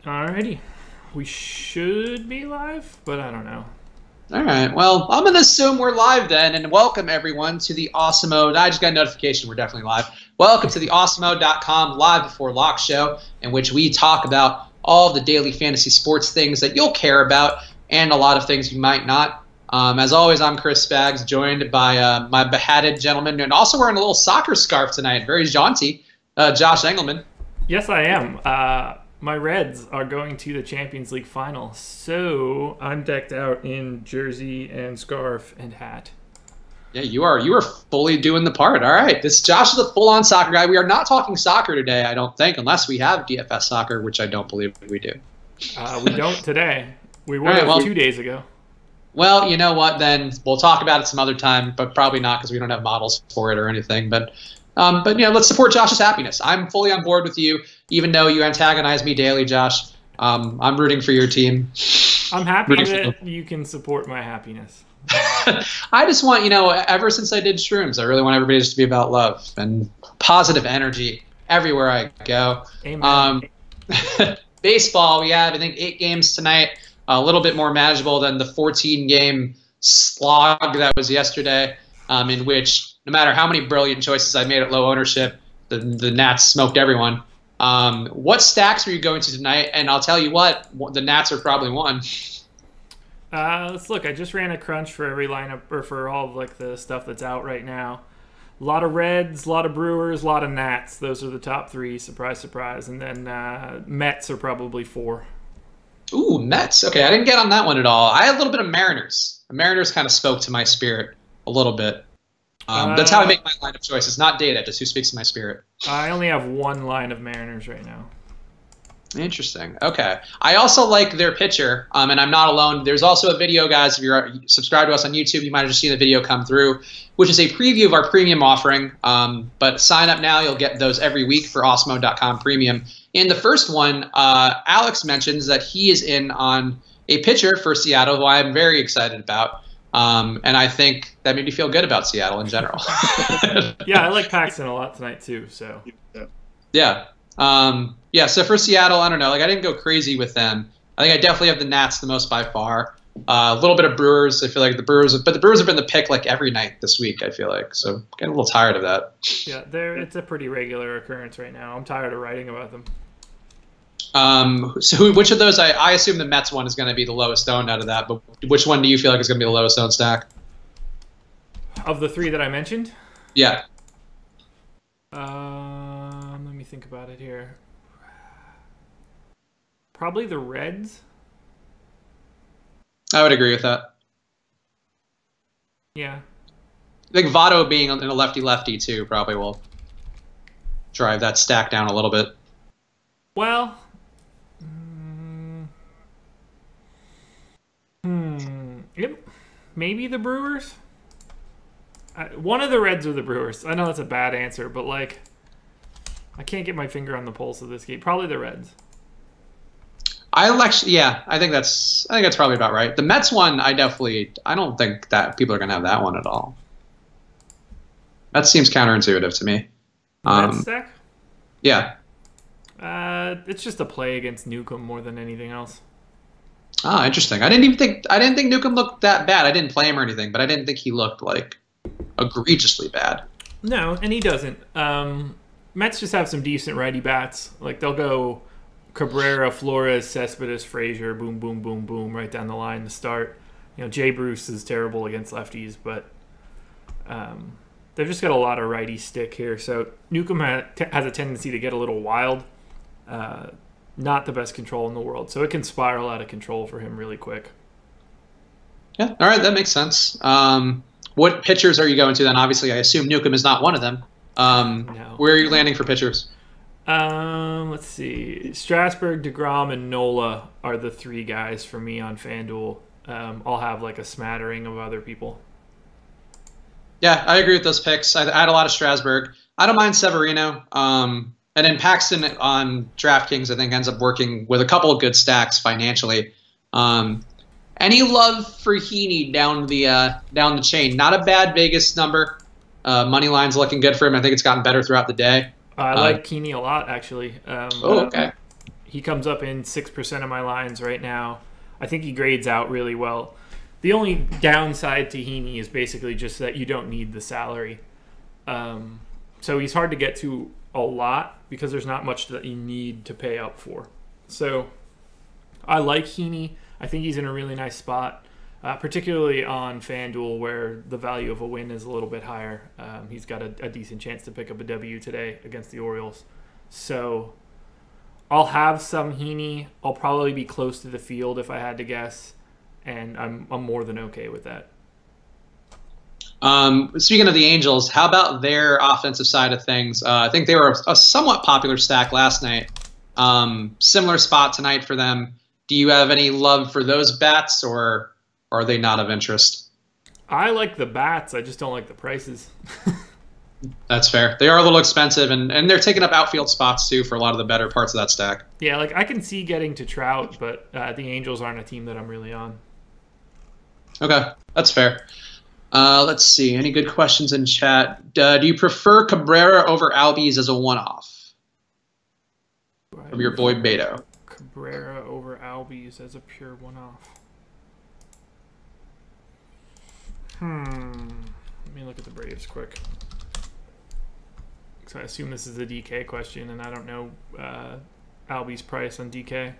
Alrighty. We should be live, but I don't know. All right. Well, I'm going to assume we're live then, and welcome everyone to the Awesemo. I just got a notification we're definitely live. Welcome to the Awesemo.com live before lock show, in which we talk about all the daily fantasy sports things that you'll care about and a lot of things you might not. As always, I'm Chris Spags, joined by my behatted gentleman, and also wearing a little soccer scarf tonight. Very jaunty, Josh Engelman. Yes, I am. My Reds are going to the Champions League final, so I'm decked out in jersey and scarf and hat. Yeah, you are fully doing the part. All right, Josh is a full-on soccer guy. We are not talking soccer today, I don't think, unless we have DFS soccer, which I don't believe we do. We don't today. We were 2 days ago. Well, you know what? Then we'll talk about it some other time, but probably not because we don't have models for it or anything. But let's support Josh's happiness. I'm fully on board with you, even though you antagonize me daily, Josh. I'm rooting for your team. I'm happy that you can support my happiness. I just want, ever since I did shrooms, I really want everybody just to be about love and positive energy everywhere I go. Amen. Baseball, we have, I think, 8 games tonight. A little bit more manageable than the 14-game slog that was yesterday, in which no matter how many brilliant choices I made at low ownership, the Nats smoked everyone. What stacks are you going to tonight? And I'll tell you what, the Nats are probably one. Let's look. I just ran a crunch for every lineup, or for all of the stuff that's out right now. A lot of Reds, a lot of Brewers, a lot of Nats. Those are the top 3. Surprise, surprise. And then Mets are probably 4. Ooh, Mets. Okay, I didn't get on that one at all. I had a little bit of Mariners. The Mariners kind of spoke to my spirit a little bit. That's how I make my line of choices, not data, just who speaks to my spirit. I only have 1 line of Mariners right now. Interesting. Okay. I also like their pitcher, and I'm not alone. There's also a video, guys. If you're subscribed to us on YouTube, you might have just seen the video come through, which is a preview of our premium offering. But sign up now. You'll get those every week for Awesemo.com Premium. In the first one, Alex mentions that he is in on a pitcher for Seattle, who I'm very excited about. And I think that made me feel good about Seattle in general. Yeah, I like Paxton a lot tonight too. So yeah. So for Seattle, I don't know. I didn't go crazy with them. I think I definitely have the Nats the most by far. A little bit of Brewers. I feel like the Brewers have been the pick every night this week, I feel like. So getting a little tired of that. Yeah, it's a pretty regular occurrence right now. I'm tired of writing about them. So which of those, I assume the Mets one is going to be the lowest owned out of that, but which one do you feel like is going to be the lowest owned stack? Of the 3 that I mentioned? Yeah. Let me think about it here. Probably the Reds. I would agree with that. Yeah. I think Votto being in a lefty-lefty too probably will drive that stack down a little bit. Well, maybe the Brewers. One of the Reds or the Brewers. I know that's a bad answer, but I can't get my finger on the pulse of this game. Probably the Reds. I think that's probably about right. The Mets one, I don't think that people are gonna have that one at all. That seems counterintuitive to me. Mets stack? Yeah. It's just a play against Newcomb more than anything else. Ah, interesting. I didn't think Newcomb looked that bad. I didn't play him or anything, but I didn't think he looked egregiously bad. No, and he doesn't. Mets just have some decent righty bats. They'll go Cabrera, Flores, Cespedes, Frazier, boom, boom, boom, boom, right down the line to start. Jay Bruce is terrible against lefties, but they've just got a lot of righty stick here. So Newcomb has a tendency to get a little wild. Not the best control in the world. So it can spiral out of control for him really quick. Yeah, all right, that makes sense. What pitchers are you going to then? Obviously, I assume Newcomb is not one of them. No. Where are you landing for pitchers? Let's see. Strasburg, DeGrom, and Nola are the 3 guys for me on FanDuel. I'll have a smattering of other people. Yeah, I agree with those picks. I had a lot of Strasburg. I don't mind Severino. And then Paxton on DraftKings, I think, ends up working with a couple of good stacks financially. Any love for Heaney down the chain? Not a bad Vegas number. Money line's looking good for him. I think it's gotten better throughout the day. I like Heaney a lot, actually. Okay. He comes up in 6% of my lines right now. I think he grades out really well. The only downside to Heaney is basically just that you don't need the salary. So he's hard to get to a lot because there's not much that you need to pay up for. So I like Heaney. I think he's in a really nice spot, particularly on FanDuel where the value of a win is a little bit higher. He's got a decent chance to pick up a W today against the Orioles. So I'll have some Heaney. I'll probably be close to the field if I had to guess, and I'm more than okay with that. Speaking of the Angels, how about their offensive side of things? I think they were a somewhat popular stack last night. Similar spot tonight for them. Do you have any love for those bats, or are they not of interest? I like the bats. I just don't like the prices. That's fair. They are a little expensive, and they're taking up outfield spots, too, for a lot of the better parts of that stack. Yeah, like I can see getting to Trout, but the Angels aren't a team that I'm really on. Okay, that's fair. Let's see. Any good questions in chat? Do you prefer Cabrera over Albies as a one-off? From your boy Beto. Cabrera over Albies as a pure one-off. Let me look at the Braves quick. So I assume this is a DK question, and I don't know Albies' price on DK.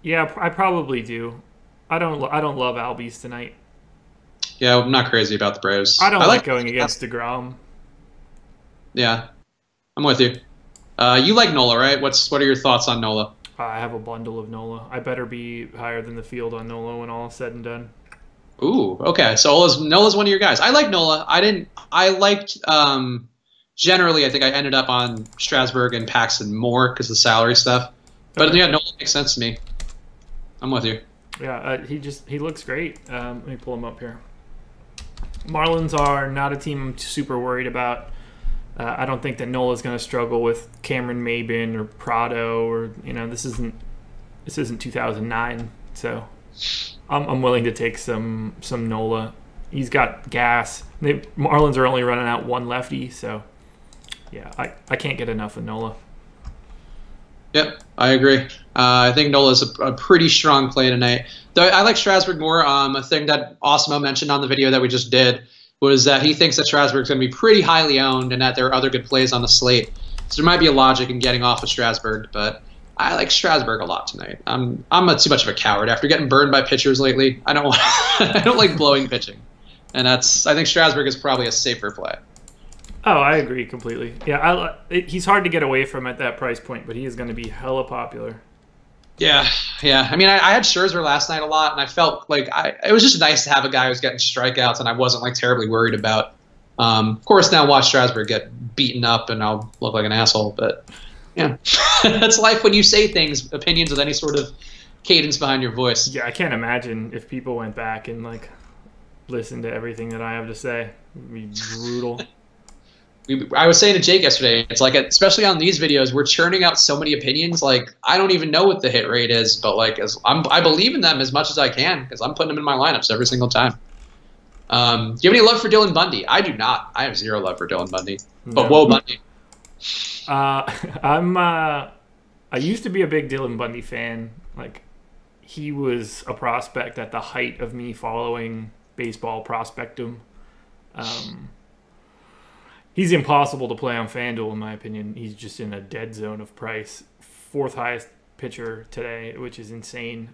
Yeah, I probably do. I don't love Albies tonight. Yeah, I'm not crazy about the Braves. I don't like going against DeGrom. Yeah, I'm with you. You like Nola, right? What are your thoughts on Nola? I have a bundle of Nola. I better be higher than the field on Nola when all is said and done. Ooh, okay. So Nola's one of your guys. I like Nola. I liked generally. I think I ended up on Strasburg and Paxton more because of the salary stuff. But yeah, Nola makes sense to me. I'm with you. Yeah, he looks great. Let me pull him up here. Marlins are not a team I'm super worried about. I don't think that Nola's going to struggle with Cameron Maybin or Prado, or this isn't 2009. So I'm willing to take some Nola. He's got gas. Marlins are only running out one lefty, so yeah, I can't get enough of Nola. Yep, I agree. I think Nola's a pretty strong play tonight. Though I like Strasburg more. A thing that Osmo mentioned on the video that we just did was that he thinks that Strasburg's going to be pretty highly owned and that there are other good plays on the slate. So there might be a logic in getting off of Strasburg, but I like Strasburg a lot tonight. I'm not too much of a coward after getting burned by pitchers lately. I don't like blowing pitching, and I think Strasburg is probably a safer play. Oh, I agree completely. Yeah, he's hard to get away from at that price point, but he is going to be hella popular. Yeah. I mean, I had Scherzer last night a lot, and I felt like it was just nice to have a guy who's getting strikeouts, and I wasn't like terribly worried about. Of course, now watch Strasburg get beaten up, and I'll look like an asshole. But yeah, that's life when you say things, opinions with any sort of cadence behind your voice. Yeah, I can't imagine if people went back and like listened to everything that I have to say. It would be brutal. I was saying to Jake yesterday, it's like, especially on these videos, we're churning out so many opinions. Like, I don't even know what the hit rate is, but like, I believe in them as much as I can because I'm putting them in my lineups every single time. Do you have any love for Dylan Bundy? I do not. I have zero love for Dylan Bundy. But No. whoa, Bundy. I used to be a big Dylan Bundy fan. Like, he was a prospect at the height of me following baseball prospectum. He's impossible to play on FanDuel, in my opinion. He's just in a dead zone of price. Fourth highest pitcher today, which is insane.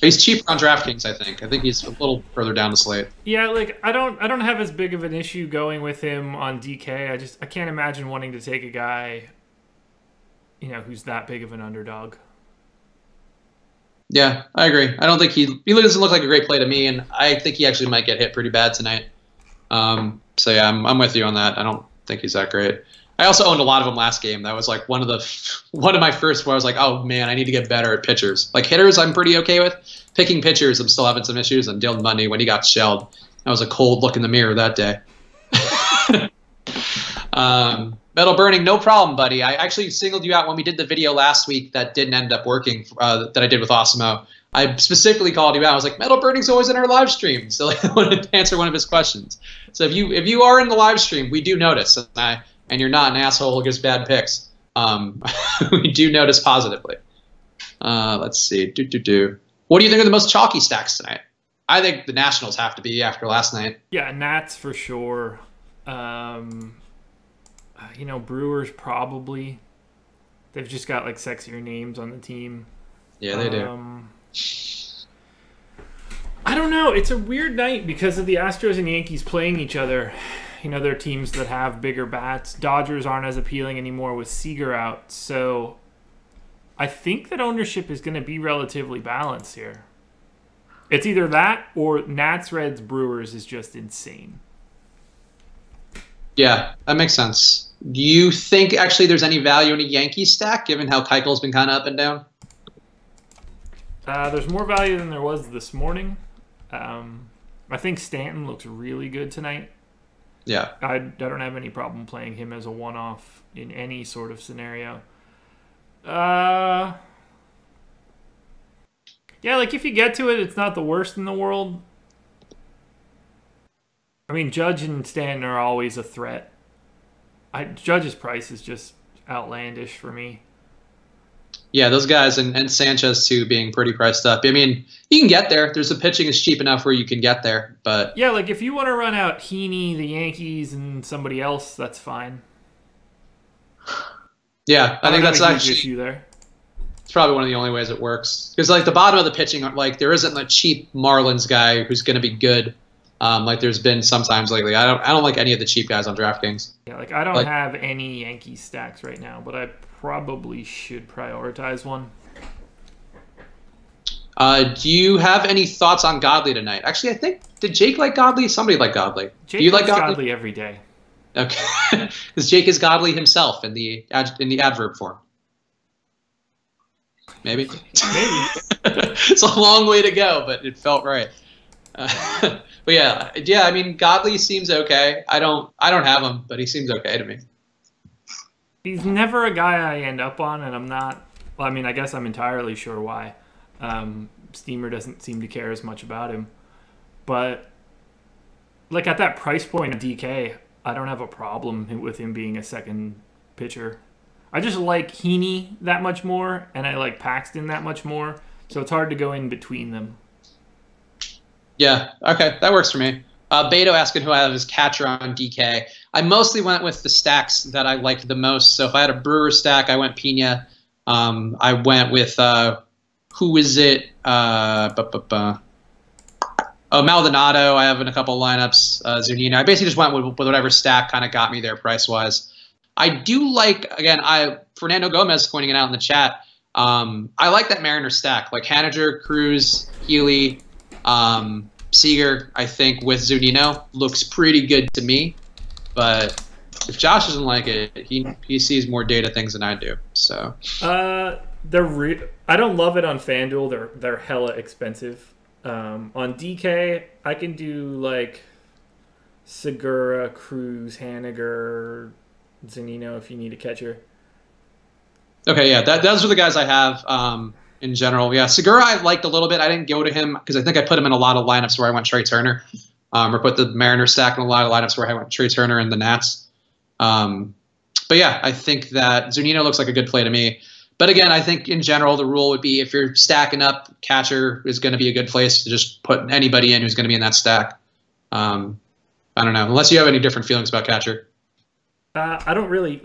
He's cheaper on DraftKings, I think. I think he's a little further down the slate. Yeah, like I don't have as big of an issue going with him on DK. I can't imagine wanting to take a guy, who's that big of an underdog. Yeah, I agree. I don't think he doesn't look like a great play to me, and I think he actually might get hit pretty bad tonight. So yeah, I'm with you on that. I don't think he's that great. I also owned a lot of them last game. That was like one of my first where I was like, oh man, I need to get better at pitchers. Like hitters, I'm pretty okay with. Picking pitchers, I'm still having some issues. And Dylan Bundy, when he got shelled, that was a cold look in the mirror that day. Metal Burning, no problem, buddy. I actually singled you out when we did the video last week that didn't end up working that I did with Osmo. I specifically called you out. I was like, Metal Burning's always in our live stream, so I wanted to answer one of his questions. So if you are in the live stream, we do notice, and you're not an asshole who gives bad picks. we do notice positively. Let's see. What do you think are the most chalky stacks tonight? I think the Nationals have to be after last night. Yeah, Nats for sure. Brewers probably. They've just got like sexier names on the team. Yeah, they do. I don't know. It's a weird night because of the Astros and Yankees playing each other. They're teams that have bigger bats. Dodgers aren't as appealing anymore with Seager out. So I think that ownership is going to be relatively balanced here. It's either that or Nats, Reds, Brewers is just insane. Yeah, that makes sense. Do you think actually there's any value in a Yankees stack given how Keuchel's been kind of up and down? There's more value than there was this morning. I think Stanton looks really good tonight. Yeah. I don't have any problem playing him as a one-off in any sort of scenario. Yeah, like if you get to it, it's not the worst in the world. I mean, Judge and Stanton are always a threat. Judge's price is just outlandish for me. Yeah, those guys and Sanchez too being pretty priced up. I mean, you can get there. The pitching is cheap enough where you can get there. But yeah, like if you want to run out Heaney, the Yankees, and somebody else, that's fine. Yeah, I think that's actually issue there. It's probably one of the only ways it works because like the bottom of the pitching, like there isn't a cheap Marlins guy who's going to be good. Like there's been sometimes lately. I don't like any of the cheap guys on DraftKings. Yeah, like I don't have any Yankees stacks right now, but I probably should prioritize one. Do you have any thoughts on Godley tonight? Actually, I think did Jake like Godley? Somebody like Godley. Jake Do you like Godley every day? Okay, because Jake is Godley himself in the adverb form. Maybe. It's a long way to go, but it felt right. But yeah. I mean, Godley seems okay. I don't have him, but he seems okay to me. He's never a guy I end up on, and I'm not. Well, I mean, I guess I'm entirely sure why. Steamer doesn't seem to care as much about him, but like at that price point of DK, I don't have a problem with him being a second pitcher. I just like Heaney that much more, and I like Paxton that much more, so it's hard to go in between them. Yeah, okay, that works for me. Beto asking who I have as catcher on DK. I mostly went with the stacks that I liked the most. So if I had a Brewer stack, I went Pena. I went with who is it? Maldonado. I have in a couple of lineups. Zunino. I basically just went with whatever stack kind of got me there price wise. I do like Fernando Gomez pointing it out in the chat. I like that Mariner stack, like Haniger, Cruz, Healy, Seager. I think with Zunino looks pretty good to me. But if Josh doesn't like it, he sees more data things than I do. So I don't love it on FanDuel. They're hella expensive. On DK, I can do like Segura, Cruz, Haniger, Zunino if you need a catcher. Okay, yeah, those are the guys I have in general. Yeah, Segura I liked a little bit. I didn't go to him because I think I put him in a lot of lineups where I went Trey Turner, or put the Mariner stack in a lot of lineups where I went Trey Turner and the Nats. But yeah, I think that Zunino looks like a good play to me. But again, I think in general the rule would be if you're stacking up, catcher is going to be a good place to just put anybody in who's going to be in that stack. I don't know, unless you have any different feelings about catcher. I don't really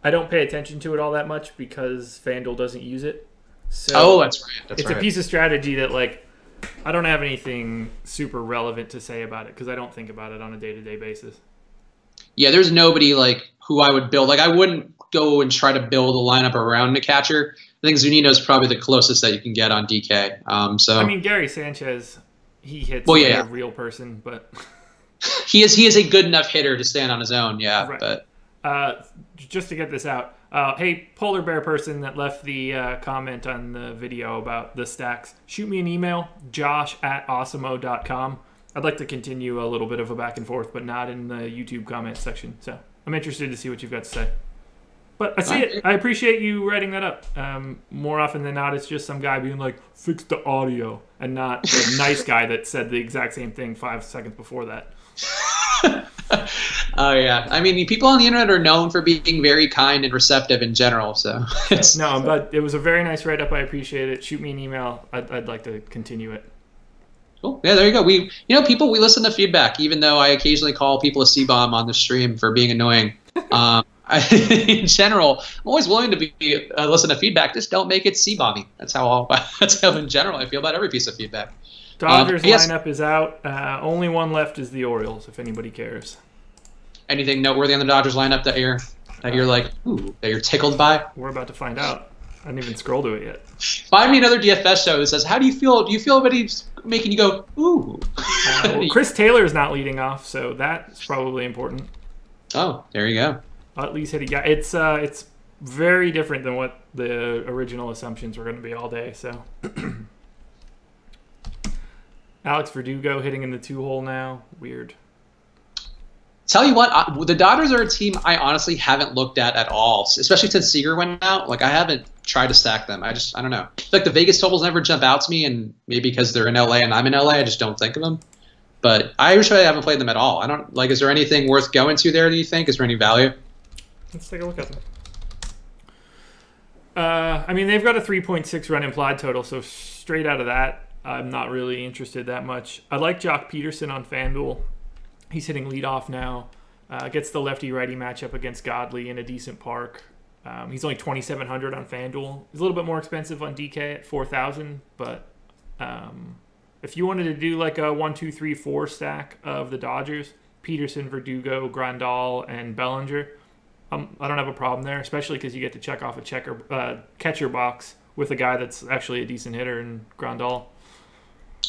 I don't pay attention to it all that much because FanDuel doesn't use it. So that's right. It's a piece of strategy that I don't have anything super relevant to say about it because I don't think about it on a day-to-day basis. Yeah, there's nobody who I would build. I wouldn't go and try to build a lineup around the catcher. I think Zunino is probably the closest that you can get on DK. I mean, Gary Sanchez, he hits a real person, but he is a good enough hitter to stand on his own. Yeah, right. But just to get this out, hey, polar bear person that left the comment on the video about the stacks, shoot me an email, josh@awesemo.com. I'd like to continue a little bit of a back and forth, but not in the YouTube comment section. So I'm interested to see what you've got to say. But I see it. I appreciate you writing that up. More often than not, it's just some guy being like, fix the audio, and not the nice guy that said the exact same thing 5 seconds before that. Oh yeah, I mean, people on the internet are known for being very kind and receptive in general. So no, but it was a very nice write up. I appreciate it. Shoot me an email. I'd like to continue it. Cool. Yeah, there you go. We listen to feedback, even though I occasionally call people a C-bomb on the stream for being annoying. In general, I'm always willing to listen to feedback. Just don't make it C-bomby. That's how in general I feel about every piece of feedback. Dodgers lineup is out. Only one left is the Orioles, if anybody cares. Anything noteworthy on the Dodgers lineup that you're like, ooh, that you're tickled by? We're about to find out. I didn't even scroll to it yet. Find me another DFS show that says, how do you feel? Do you feel anybody's making you go, ooh? Well, Chris Taylor's not leading off, so that's probably important. Oh, there you go. At least hit it. Yeah, it's very different than what the original assumptions were going to be all day. So, Alex Verdugo hitting in the 2-hole now. Weird. Tell you what, the Dodgers are a team I honestly haven't looked at all, especially since Seager went out. Like, I haven't tried to stack them. I don't know. Like, the Vegas totals never jump out to me, and maybe because they're in LA and I'm in LA, I just don't think of them. But I usually haven't played them at all. I don't like. Is there anything worth going to there? Do you think? Is there any value? Let's take a look at them. I mean, they've got a 3.6 run implied total, so straight out of that, I'm not really interested that much. I like Jock Peterson on FanDuel. He's hitting leadoff now. Gets the lefty-righty matchup against Godley in a decent park. He's only 2,700 on FanDuel. He's a little bit more expensive on DK at 4,000, but if you wanted to do like a 1, 2, 3, 4 stack of the Dodgers, Peterson, Verdugo, Grandal, and Bellinger, I don't have a problem there, especially because you get to check off a catcher box with a guy that's actually a decent hitter in Grandal.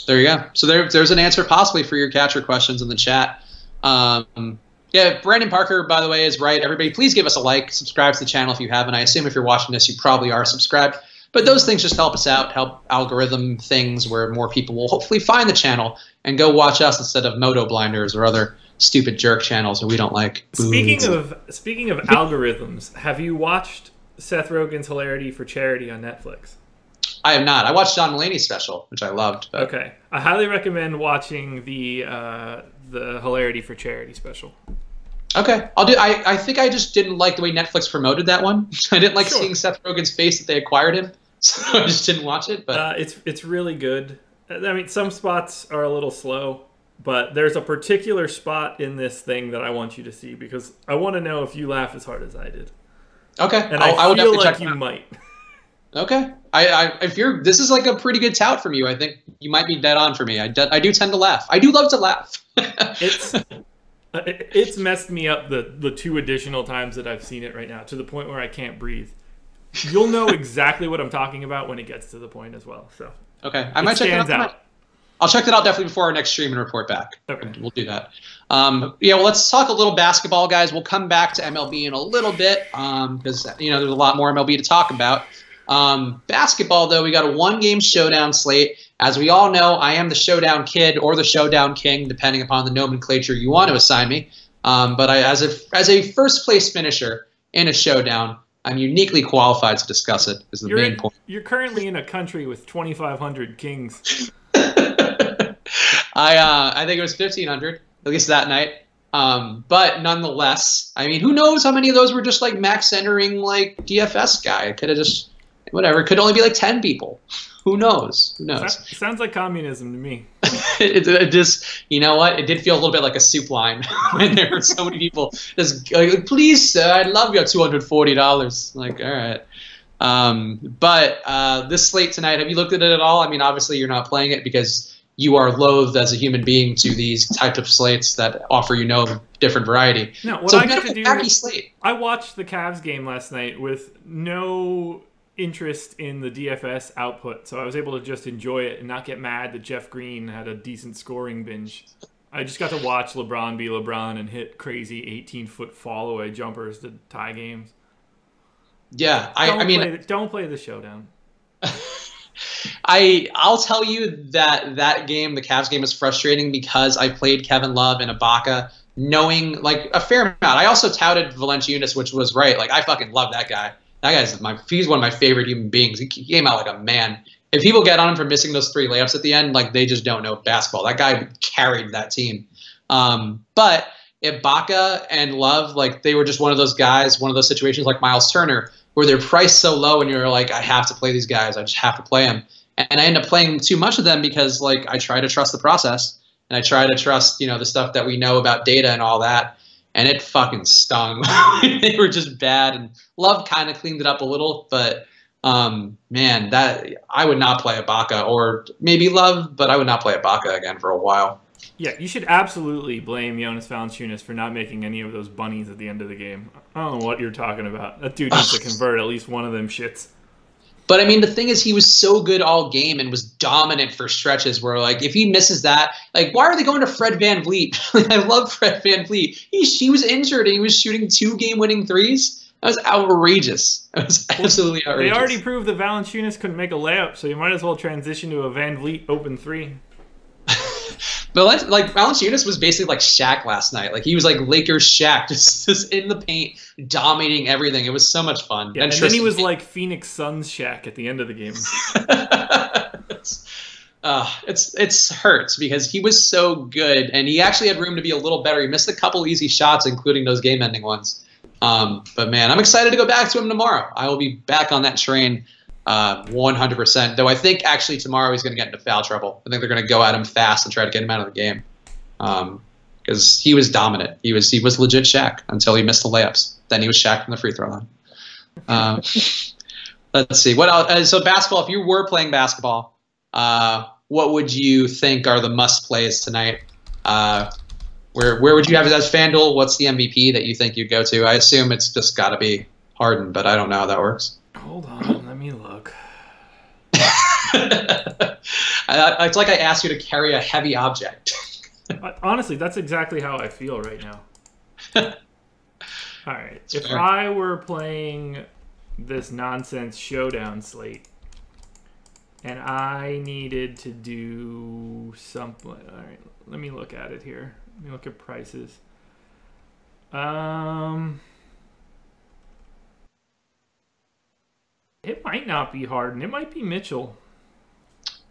There you go. So there's an answer possibly for your catcher questions in the chat. Yeah, Brandon Parker, by the way, is right. Everybody, please give us a like. Subscribe to the channel if you haven't. I assume if you're watching this, you probably are subscribed. But those things just help us out, help algorithm things where more people will hopefully find the channel and go watch us instead of Moto Blinders or other stupid jerk channels that we don't like. Speaking of algorithms, have you watched Seth Rogen's Hilarity for Charity on Netflix? I have not. I watched John Mulaney's special, which I loved. But. Okay, I highly recommend watching the Hilarity for Charity special. Okay, I'll do. I think I just didn't like the way Netflix promoted that one. I didn't like seeing Seth Rogen's face that they acquired him, so I just didn't watch it. But it's really good. I mean, some spots are a little slow, but there's a particular spot in this thing that I want you to see because I want to know if you laugh as hard as I did. Okay, and I will feel definitely like check you might. Okay, this is like a pretty good tout from you. I think you might be dead on for me. I do tend to laugh. I do love to laugh. It's messed me up the 2 additional times that I've seen it right now to the point where I can't breathe. You'll know exactly what I'm talking about when it gets to the point as well. So okay, I might check it out. I'll check that out definitely before our next stream and report back. Okay, we'll do that. Yeah, well, let's talk a little basketball, guys. We'll come back to MLB in a little bit because there's a lot more MLB to talk about. Basketball, though, we got a 1-game showdown slate. As we all know, I am the showdown kid or the showdown king, depending upon the nomenclature you want to assign me. But as a first place finisher in a showdown, I'm uniquely qualified to discuss it. Is the main point. You're currently in a country with 2,500 kings. I think it was 1,500, at least that night. But nonetheless, I mean, who knows how many of those were just like max entering like DFS guy? It could have just whatever. It could only be like 10 people. Who knows? Who knows? Sounds like communism to me. it just, you know what? It did feel a little bit like a soup line when there were so many people just like, please, sir, I'd love your $240. Like, all right. But this slate tonight, have you looked at it at all? I mean, obviously you're not playing it because you are loathed as a human being to these type of slates that offer you no different variety. No, what so I got to do, slate. I watched the Cavs game last night with no interest in the DFS output, so I was able to just enjoy it and not get mad that Jeff Green had a decent scoring binge. I just got to watch LeBron be LeBron and hit crazy 18-foot fall-away jumpers to tie games. Yeah, don't play the showdown. I'll tell you that game, the Cavs game, is frustrating because I played Kevin Love and Ibaka knowing like a fair amount. I also touted Valanciunas, which was right. Like I fucking love that guy. That he's one of my favorite human beings. He came out like a man. If people get on him for missing those 3 layups at the end, like they just don't know basketball. That guy carried that team. But Ibaka and Love, like they were just one of those guys, one of those situations like Miles Turner, where they're priced so low and you're like, I have to play these guys. I just have to play them. And I end up playing too much of them because like I try to trust the process and I try to trust, the stuff that we know about data and all that. And it fucking stung. They were just bad. And Love kind of cleaned it up a little, but man, that I would not play Ibaka, or maybe Love, but I would not play Ibaka again for a while. Yeah, you should absolutely blame Jonas Valanciunas for not making any of those bunnies at the end of the game. I don't know what you're talking about. That dude needs to convert at least one of them shits. But I mean, the thing is, he was so good all game and was dominant for stretches where, like, if he misses that, like, why are they going to Fred VanVleet? I love Fred VanVleet. He was injured and he was shooting 2 game-winning threes. That was outrageous. That was absolutely outrageous. They already proved that Valanciunas couldn't make a layup, so you might as well transition to a VanVleet open 3. But like Valanciunas was basically like Shaq last night. Like he was like Lakers Shaq, just in the paint, dominating everything. It was so much fun. Yeah, and then he was like Phoenix Suns Shaq at the end of the game. It's hurts because he was so good, and he actually had room to be a little better. He missed a couple easy shots, including those game-ending ones. But man, I'm excited to go back to him tomorrow. I will be back on that train. 100%. Though I think actually tomorrow he's going to get into foul trouble. I think they're going to go at him fast and try to get him out of the game. Because he was dominant. He was legit Shaq until he missed the layups. Then he was Shaq from the free throw line. Let's see. What else? So basketball, if you were playing basketball, what would you think are the must plays tonight? Where would you have it as FanDuel? What's the MVP that you think you'd go to? I assume it's just got to be Harden, but I don't know how that works. Hold on, let me look. It's like I asked you to carry a heavy object. Honestly, that's exactly how I feel right now. All right, if fair. I were playing this nonsense showdown slate, and I needed to do something, all right, let me look at it here. Let me look at prices. It might not be Harden. It might be Mitchell.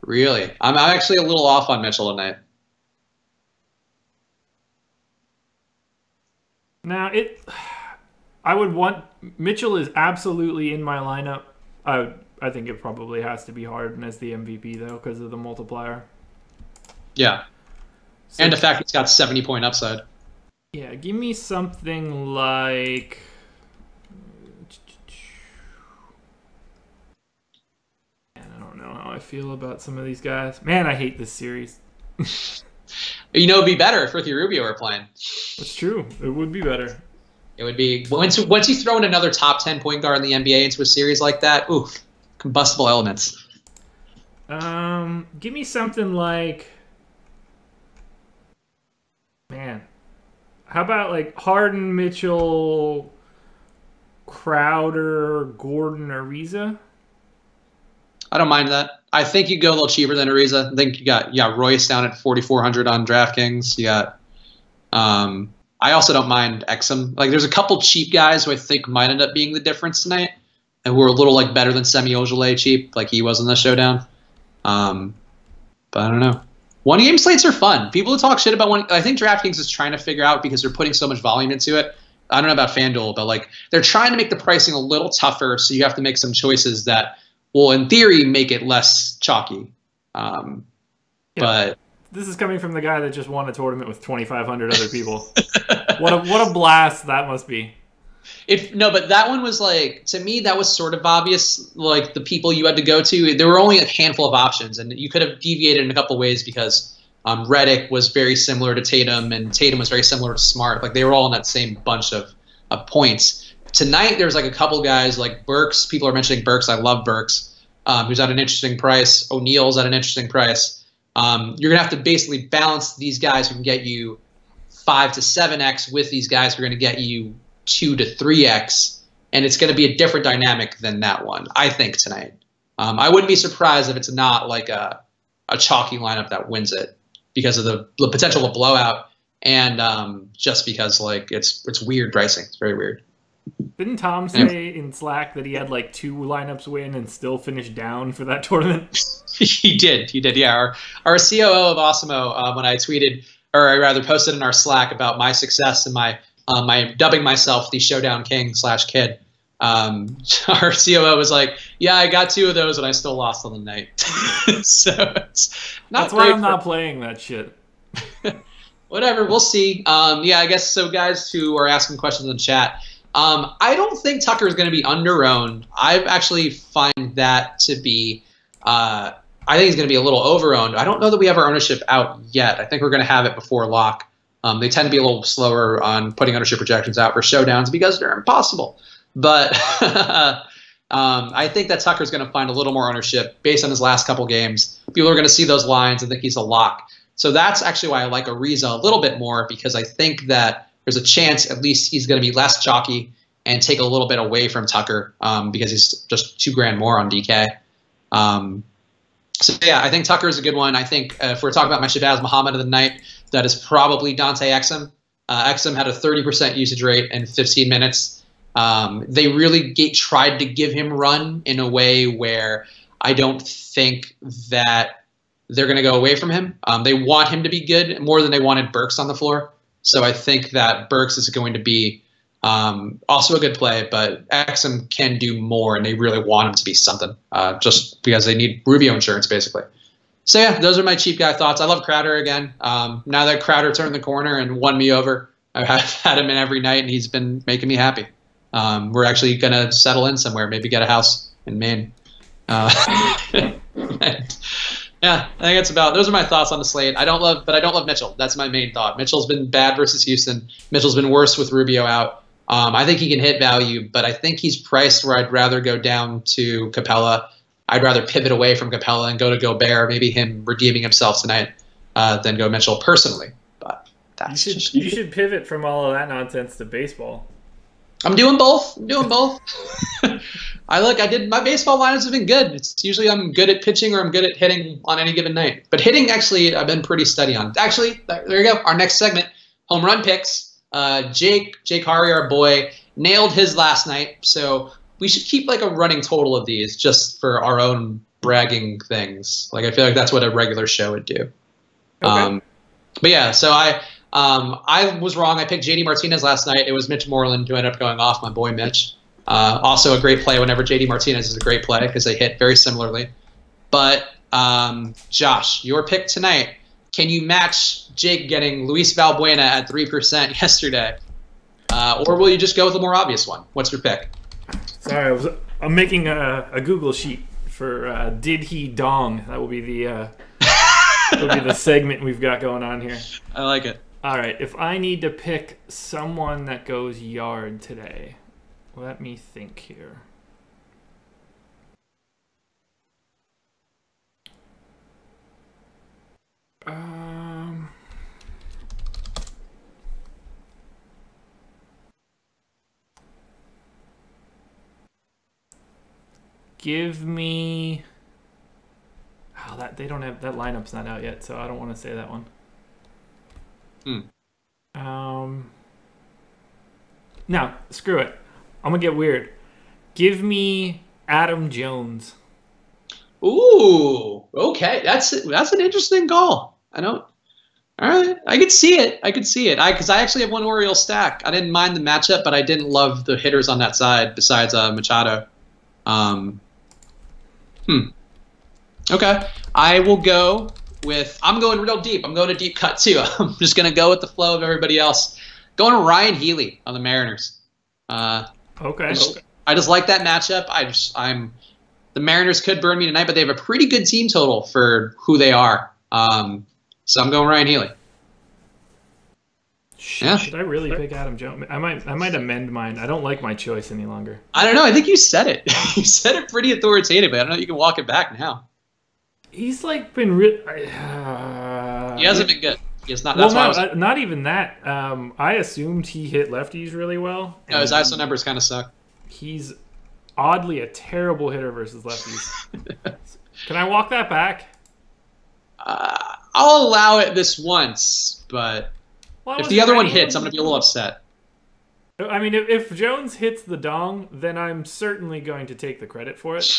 Really? I'm actually a little off on Mitchell tonight. Now, I would want... Mitchell is absolutely in my lineup. I think it probably has to be Harden as the MVP, though, because of the multiplier. Yeah. So, and the fact it's got 70-point upside. Yeah, give me something like... I feel about some of these guys. Man, I hate this series. It'd be better if Ricky Rubio were playing. That's true. It would be better. It would be once you throw in another top 10 point guard in the NBA into a series like that. Oof, combustible elements. Give me something like, man, how about like Harden, Mitchell, Crowder, Gordon, Ariza? I don't mind that. I think you go a little cheaper than Ariza. I think you got Royce down at 4,400 on DraftKings. You got. I also don't mind Exum. Like, there's a couple cheap guys who I think might end up being the difference tonight, and who are a little like better than Semi Ojeleye cheap, like he was in the showdown. But I don't know. One game slates are fun. People who talk shit about one. I think DraftKings is trying to figure out because they're putting so much volume into it. I don't know about FanDuel, but like they're trying to make the pricing a little tougher, so you have to make some choices that will, in theory, make it less chalky. But this is coming from the guy that just won a tournament with 2,500 other people. What a blast that must be. But that one was like, to me, that was sort of obvious. Like the people you had to go to, there were only a handful of options, and you could have deviated in a couple ways because Redick was very similar to Tatum, and Tatum was very similar to Smart. Like they were all in that same bunch of points. Tonight, there's like a couple guys like Burks. People are mentioning Burks. I love Burks. Who's at an interesting price. O'Neal's at an interesting price. You're going to have to basically balance these guys who can get you 5 to 7x with these guys who are going to get you 2 to 3x. And it's going to be a different dynamic than that one, I think, tonight. I wouldn't be surprised if it's not like a chalky lineup that wins it because of the potential of blowout and just because like it's weird pricing. It's very weird. Didn't Tom say in Slack that he had like 2 lineups win and still finish down for that tournament? He did. Yeah. Our COO of Osimo, when I tweeted, or rather posted in our Slack about my success and my dubbing myself the Showdown King / kid. Our COO was like, yeah, I got 2 of those and I still lost on the night. So it's not That's why I'm not playing that shit. Whatever, we'll see. Yeah, I guess so. Guys who are asking questions in the chat, I don't think Tucker is going to be under-owned. I actually find that to be, I think he's going to be a little over-owned. I don't know that we have our ownership out yet. I think we're going to have it before lock. They tend to be a little slower on putting ownership projections out for showdowns because they're impossible. But I think that Tucker's going to find a little more ownership based on his last couple games. People are going to see those lines and think he's a lock. So that's actually why I like Ariza a little bit more, because I think that there's a chance at least he's going to be less chalky and take a little bit away from Tucker because he's just $2,000 more on DK. So yeah, I think Tucker is a good one. I think if we're talking about my Shabazz Muhammad of the night, that is probably Dante Exum. Exum had a 30% usage rate in 15 minutes. They really tried to give him run in a way where I don't think that they're going to go away from him. They want him to be good more than they wanted Burks on the floor. So I think that Burks is going to be also a good play, but Exum can do more, and they really want him to be something just because they need Rubio insurance, basically. So yeah, those are my cheap guy thoughts. I love Crowder again. Now that Crowder turned the corner and won me over, I've had him in every night, and he's been making me happy. We're actually going to settle in somewhere, maybe get a house in Maine. Yeah, I think those are my thoughts on the slate. But I don't love Mitchell. That's my main thought. Mitchell's been bad versus Houston. Mitchell's been worse with Rubio out. I think he can hit value, but I think he's priced where I'd rather go down to Capella. I'd rather pivot away from Capella and go to Gobert, maybe him redeeming himself tonight, than go Mitchell personally. But that's you should pivot from all of that nonsense to baseball. I'm doing both. My baseball lineups have been good. It's usually I'm good at pitching or I'm good at hitting on any given night. But hitting, actually, I've been pretty steady on. Actually, there you go. Our next segment, home run picks. Jake Hari, our boy, nailed his last night. So we should keep like a running total of these just for our own bragging things. Like I feel like that's what a regular show would do. Okay. But yeah, so I was wrong. I picked JD Martinez last night. It was Mitch Moreland who ended up going off, my boy Mitch. Also a great play whenever JD Martinez is a great play because they hit very similarly. But Josh, your pick tonight, can you match Jake getting Luis Valbuena at 3% yesterday? Or will you just go with a more obvious one? What's your pick? Sorry, I'm making a Google sheet for Did He Dong. That will be the segment we've got going on here. I like it. All right, if I need to pick someone that goes yard today, let me think here. Give me. Oh, that they don't have that lineup's not out yet, so I don't want to say that one. No, screw it. I'm gonna get weird. Give me Adam Jones. Ooh, okay. That's an interesting call. All right. I could see it. Because I actually have one Orioles stack. I didn't mind the matchup, but I didn't love the hitters on that side besides Machado. Okay. I will go with. I'm going real deep. I'm going a deep cut too. I'm just gonna go with the flow of everybody else. Going to Ryan Healy on the Mariners. Okay. I just like that matchup. The Mariners could burn me tonight, but they have a pretty good team total for who they are. So I'm going Ryan Healy. Should I really pick Adam Jones? I might amend mine. I don't like my choice any longer. I don't know. I think you said it. You said it pretty authoritatively. I don't know if you can walk it back now. He's like been he hasn't been good. It's not. Not even that. I assumed he hit lefties really well. No, his ISO numbers kind of suck. He's oddly a terrible hitter versus lefties. Can I walk that back? I'll allow it this once, but if the other one hits, I'm going to be a little upset. I mean, if Jones hits the dong, then I'm certainly going to take the credit for it.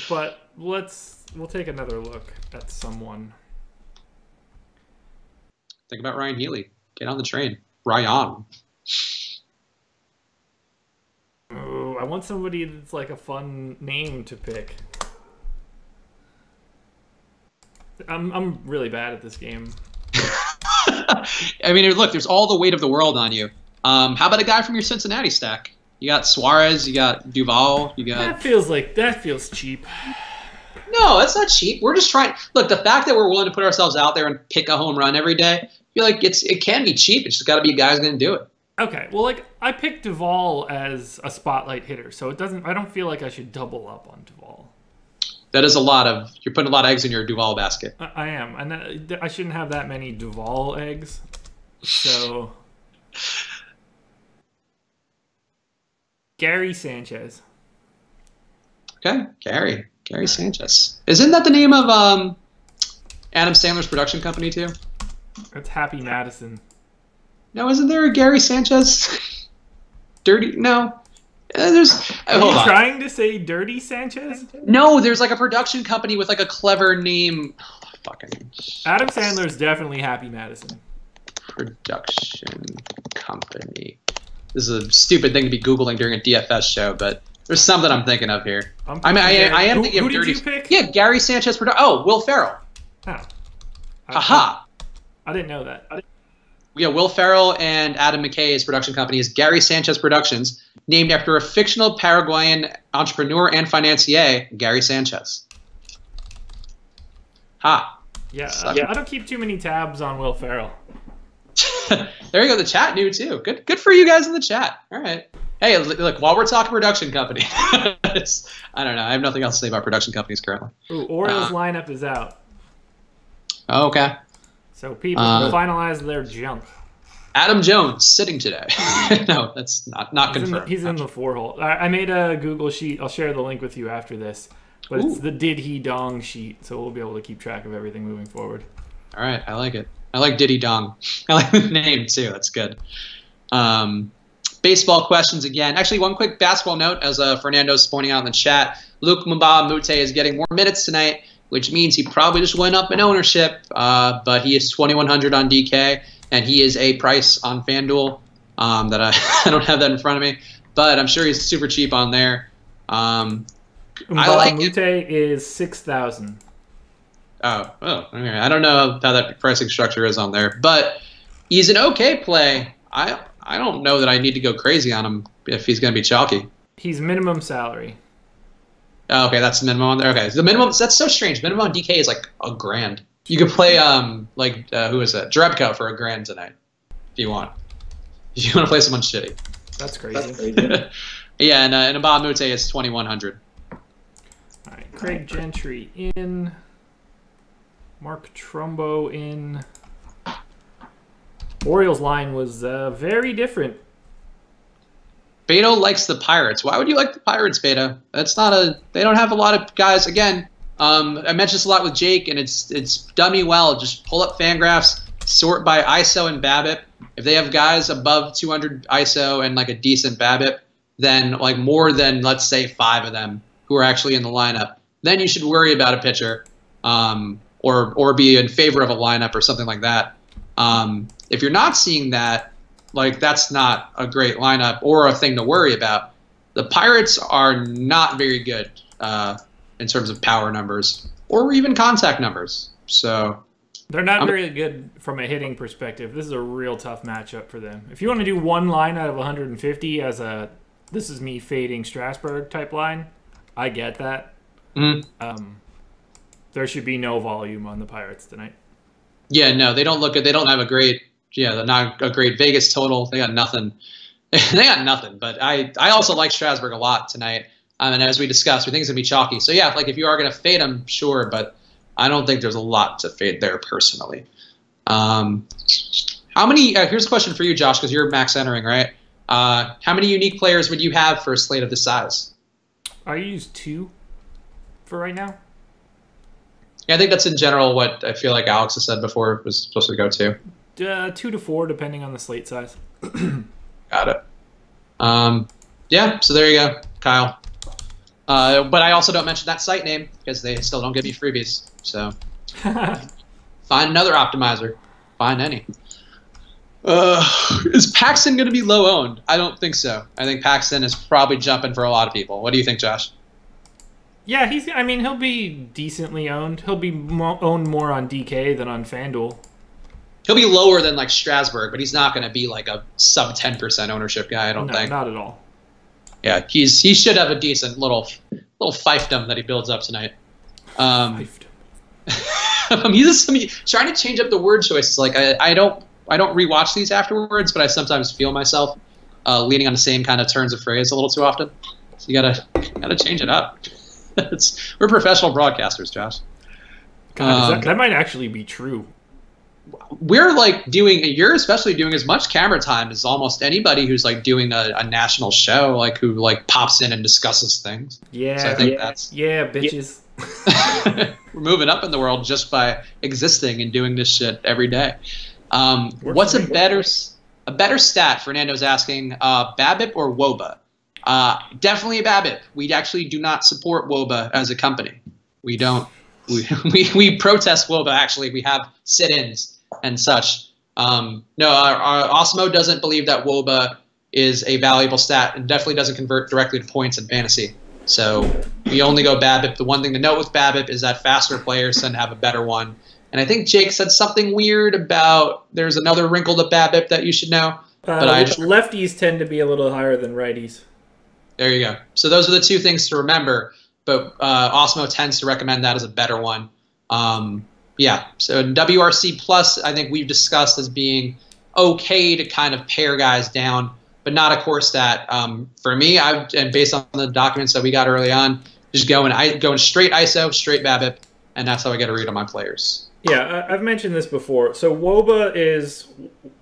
But we'll take another look at someone. Think about Ryan Healy. Get on the train. Ryan. Oh, I want somebody that's like a fun name to pick. I'm really bad at this game. I mean, look, there's all the weight of the world on you. How about a guy from your Cincinnati stack? You got Suarez, you got Duvall, you got... That feels cheap. No, that's not cheap. We're just trying... Look, the fact that we're willing to put ourselves out there and pick a home run every day, I feel like it can be cheap. It's just got to be a guy who's going to do it. Okay, well, like, I picked Duvall as a spotlight hitter, so I don't feel like I should double up on Duvall. That is you're putting a lot of eggs in your Duvall basket. I am, and I shouldn't have that many Duvall eggs, so... Gary Sanchez. Okay, Gary Sanchez. Isn't that the name of Adam Sandler's production company too? That's Happy Madison. No, isn't there a Gary Sanchez? Dirty? No. There's. Are you trying to say Dirty Sanchez? No, there's like a production company with like a clever name. Oh, fucking. Adam Sandler's definitely Happy Madison. Production company. This is a stupid thing to be Googling during a DFS show, but there's something I'm thinking of here. I am thinking of Dirty. Who did you pick? Yeah, Gary Sanchez. Will Ferrell. Oh. Haha. I didn't know that. Yeah, Will Ferrell and Adam McKay's production company is Gary Sanchez Productions, named after a fictional Paraguayan entrepreneur and financier, Gary Sanchez. Ha. Yeah, I don't keep too many tabs on Will Ferrell. There you go. The chat knew too. Good for you guys in the chat. All right. Hey, look, while we're talking production company, I don't know. I have nothing else to say about production companies currently. Ooh, Orioles lineup is out. Okay. So people can finalize their jump. Adam Jones sitting today. No, that's not confirmed. He's in the 4-hole. I made a Google sheet. I'll share the link with you after this. But it's the Did He Dong sheet, so we'll be able to keep track of everything moving forward. All right, I like it. I like Diddy Dong. I like the name too. That's good. Baseball questions again. Actually, one quick basketball note, as Fernando's pointing out in the chat. Luke Mbah-a-Moute is getting more minutes tonight, which means he probably just went up in ownership. But he is 2,100 on DK, and he is a price on FanDuel that I don't have that in front of me. But I'm sure he's super cheap on there. Mbah-a-Moute is 6,000. Oh, okay. I don't know how that pricing structure is on there, but he's an okay play. I don't know that I need to go crazy on him if he's going to be chalky. He's minimum salary. Oh, okay, that's the minimum on there. Okay, the minimum, that's so strange. Minimum on DK is like $1,000. You could play who is that? Drebko for $1,000 tonight if you want. If you want to play someone shitty. That's crazy. Yeah, and Mbah-a-Moute is 2,100. All right, Craig Gentry in. Mark Trumbo in. Orioles line was very different. Beto likes the Pirates. Why would you like the Pirates, Beto? They don't have a lot of guys. Again, I mentioned this a lot with Jake, and it's done me well. Just pull up FanGraphs, sort by ISO and BABIP. If they have guys above 200 ISO and like a decent BABIP, then like more than, let's say, 5 of them who are actually in the lineup, then you should worry about a pitcher. Or be in favor of a lineup or something like that. If you're not seeing that, like that's not a great lineup or a thing to worry about. The Pirates are not very good in terms of power numbers or even contact numbers. So they're not very good from a hitting perspective. This is a real tough matchup for them. If you want to do one line out of 150 as a this is me fading Strasburg type line, I get that. Mm-hmm. There should be no volume on the Pirates tonight. Yeah, no, they don't look good. They don't have a great, they're not a great Vegas total. They got nothing. They got nothing. But I also like Strasburg a lot tonight. And as we discussed, we think it's going to be chalky. So, yeah, like if you are going to fade him, sure. But I don't think there's a lot to fade there personally. How many here's a question for you, Josh, because you're max entering, right? How many unique players would you have for a slate of this size? I use 2 for right now. Yeah, I think that's in general what I feel like Alex has said before it was supposed to go to. 2 to 4, depending on the slate size. Got it. Yeah, so there you go, Kyle. But I also don't mention that site name because they still don't give me freebies. So find another optimizer. find any. Is Paxton going to be low owned? I don't think so. I think Paxton is probably jumping for a lot of people. What do you think, Josh? Yeah, he'll be decently owned. He'll be owned more on DK than on FanDuel. He'll be lower than like Strasburg, but he's not going to be like a sub 10% ownership guy. I don't think. Not at all. Yeah, he should have a decent little fiefdom that he builds up tonight. He's trying to change up the word choices. Like I don't rewatch these afterwards, but I sometimes feel myself leaning on the same kind of turns of phrase a little too often. So you gotta change it up. We're professional broadcasters, Josh. God, that might actually be true. We're like you're especially doing as much camera time as almost anybody who's like doing a national show, like who like pops in and discusses things. Yeah, so I think bitches. We're moving up in the world just by existing and doing this shit every day. What's a better stat? Fernando's asking, BABIP or WOBA? Definitely BABIP. We actually do not support WOBA as a company. We don't. We protest WOBA. Actually, we have sit-ins and such. No, our Osmo doesn't believe that WOBA is a valuable stat and definitely doesn't convert directly to points in fantasy. So we only go BABIP. The one thing to note with BABIP is that faster players tend to have a better one. And I think Jake said something weird about there's another wrinkle to BABIP that you should know. But lefties tend to be a little higher than righties. There you go. So those are the two things to remember. But Osmo tends to recommend that as a better one. Yeah. So WRC Plus, I think we've discussed as being okay to kind of pare guys down, but not a core stat. For me, and based on the documents that we got early on, just going straight ISO, straight BABIP, and that's how I get a read on my players. Yeah, I've mentioned this before. So WOBA is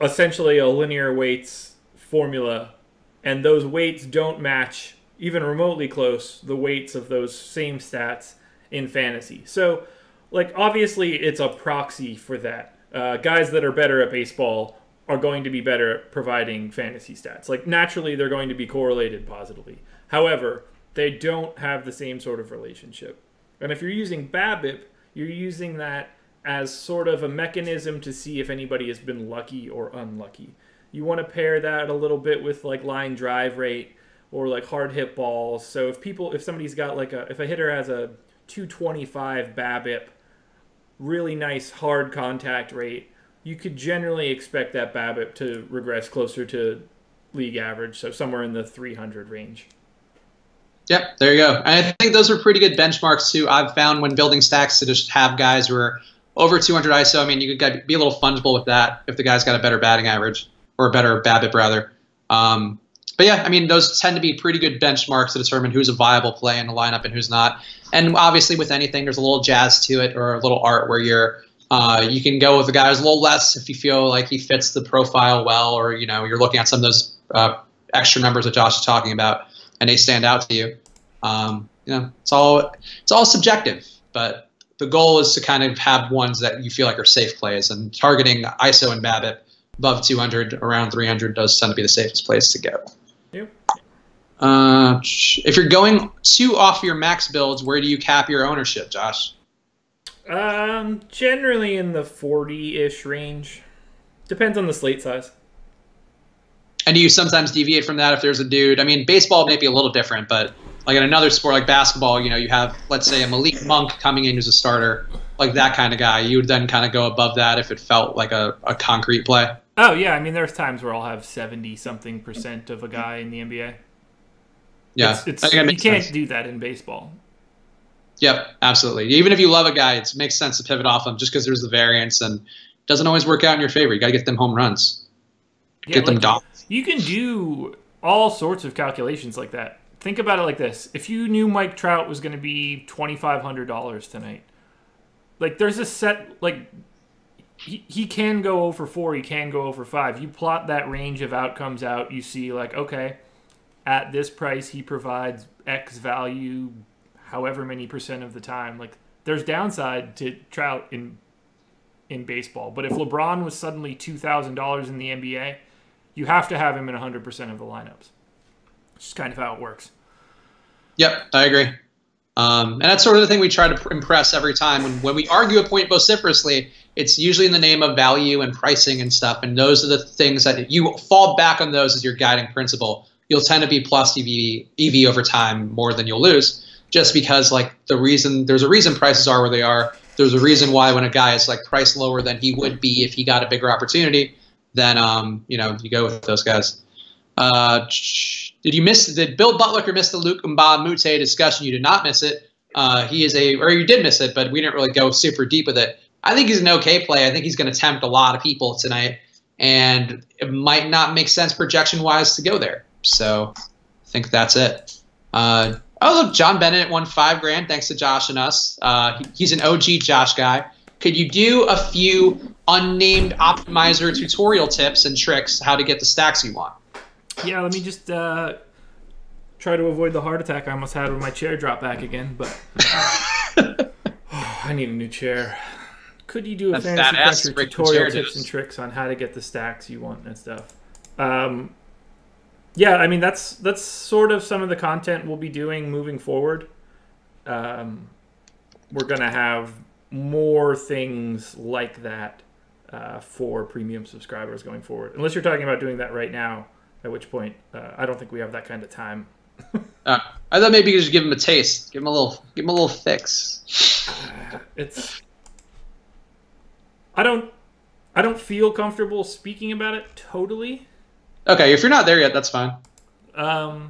essentially a linear weights formula, and those weights don't match, even remotely close, the weights of those same stats in fantasy. So, like, obviously it's a proxy for that. Guys that are better at baseball are going to be better at providing fantasy stats. Like, naturally, they're going to be correlated positively. However, they don't have the same sort of relationship. And if you're using BABIP, you're using that as sort of a mechanism to see if anybody has been lucky or unlucky. You want to pair that a little bit with like line drive rate or like hard hit balls. So if somebody's got like if a hitter has a 225 BABIP, really nice hard contact rate, you could generally expect that BABIP to regress closer to league average, so somewhere in the 300 range. Yep, there you go. And I think those are pretty good benchmarks too. I've found when building stacks to just have guys who are over 200 ISO. I mean, you could be a little fungible with that if the guy's got a better batting average or a better BABIP rather. But yeah, I mean, those tend to be pretty good benchmarks to determine who's a viable play in the lineup and who's not. And obviously, with anything, there's a little jazz to it or a little art where you can go with a guy who's a little less if you feel like he fits the profile well, or you're looking at some of those extra numbers that Josh is talking about and they stand out to you. It's all subjective, but the goal is to kind of have ones that you feel like are safe plays, and targeting ISO and BABIP above 200, around 300 does tend to be the safest place to go. Yep. If you're going too off your max builds, where do you cap your ownership, Josh? Generally in the 40-ish range. Depends on the slate size. And do you sometimes deviate from that if there's a dude? I mean, baseball may be a little different, but like in another sport like basketball, you have, let's say, a Malik Monk coming in as a starter, like that kind of guy. You would then kind of go above that if it felt like a concrete play. Oh, yeah. I mean, there's times where I'll have 70-something% of a guy in the NBA. Yeah. You can't do that in baseball. Yep, absolutely. Even if you love a guy, it makes sense to pivot off him just because there's the variance, and it doesn't always work out in your favor. You got to get them home runs. Get them dots. You can do all sorts of calculations like that. Think about it like this. If you knew Mike Trout was going to be $2,500 tonight, like there's a set, like he can go over 4, he can go over 5. You plot that range of outcomes out, you see like, okay, at this price he provides X value however many % of the time. Like there's downside to Trout in baseball. But if LeBron was suddenly $2,000 in the NBA, you have to have him in 100% of the lineups. It's just kind of how it works. Yep, I agree. And that's sort of the thing we try to impress every time. When we argue a point vociferously, it's usually in the name of value and pricing and stuff. And those are the things that you fall back on those as your guiding principle. You'll tend to be plus EV over time more than you'll lose, just because like there's a reason prices are where they are. There's a reason why when a guy is like priced lower than he would be if he got a bigger opportunity, then you go with those guys. Did Bill Butler miss the Luke Mbamute discussion? You did not miss it. You did miss it, but we didn't really go super deep with it. I think he's an okay play. I think he's going to tempt a lot of people tonight, and it might not make sense projection-wise to go there. So I think that's it. Look, John Bennett won $5,000 thanks to Josh and us. He's an OG Josh guy. Could you do a few unnamed optimizer tutorial tips and tricks how to get the stacks you want? Yeah, let me just try to avoid the heart attack I almost had when my chair dropped back again. But I need a new chair. Could you do a fantasy cruncher tutorial tips and tricks on how to get the stacks you want and stuff? Yeah, I mean that's sort of some of the content we'll be doing moving forward. We're gonna have more things like that for premium subscribers going forward. Unless you're talking about doing that right now, at which point I don't think we have that kind of time. I thought maybe you could just give him a taste, give him a little fix. I don't feel comfortable speaking about it totally. Okay, if you're not there yet, that's fine. But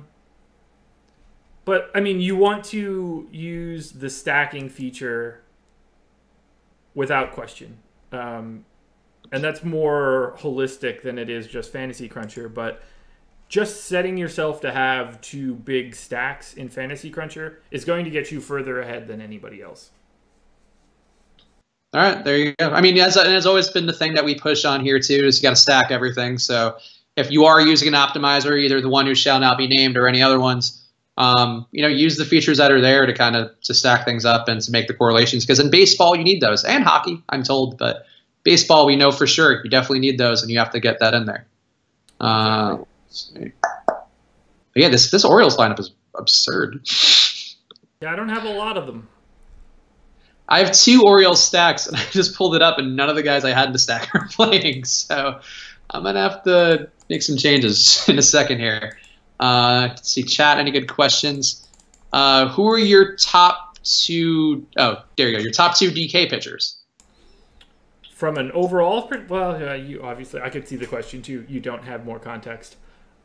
I mean, you want to use the stacking feature without question. And that's more holistic than it is just Fantasy Cruncher. But just setting yourself to have 2 big stacks in Fantasy Cruncher is going to get you further ahead than anybody else. All right, there you go. I mean, it's always been the thing that we push on here too, is you got to stack everything. So if you are using an optimizer, either the one who shall not be named or any other ones, use the features that are there to stack things up and to make the correlations. Because in baseball, you need those, and hockey, I'm told, but baseball, we know for sure you definitely need those, and you have to get that in there. But yeah, this Orioles lineup is absurd. Yeah, I don't have a lot of them. I have 2 Orioles stacks, and I just pulled it up, and none of the guys I had in the stack are playing. So I'm going to have to make some changes in a second here. Let's see, chat, any good questions? Who are your top 2? Oh, there you go. Your top 2 DK pitchers. From an overall, you obviously, I could see the question too. You don't have more context.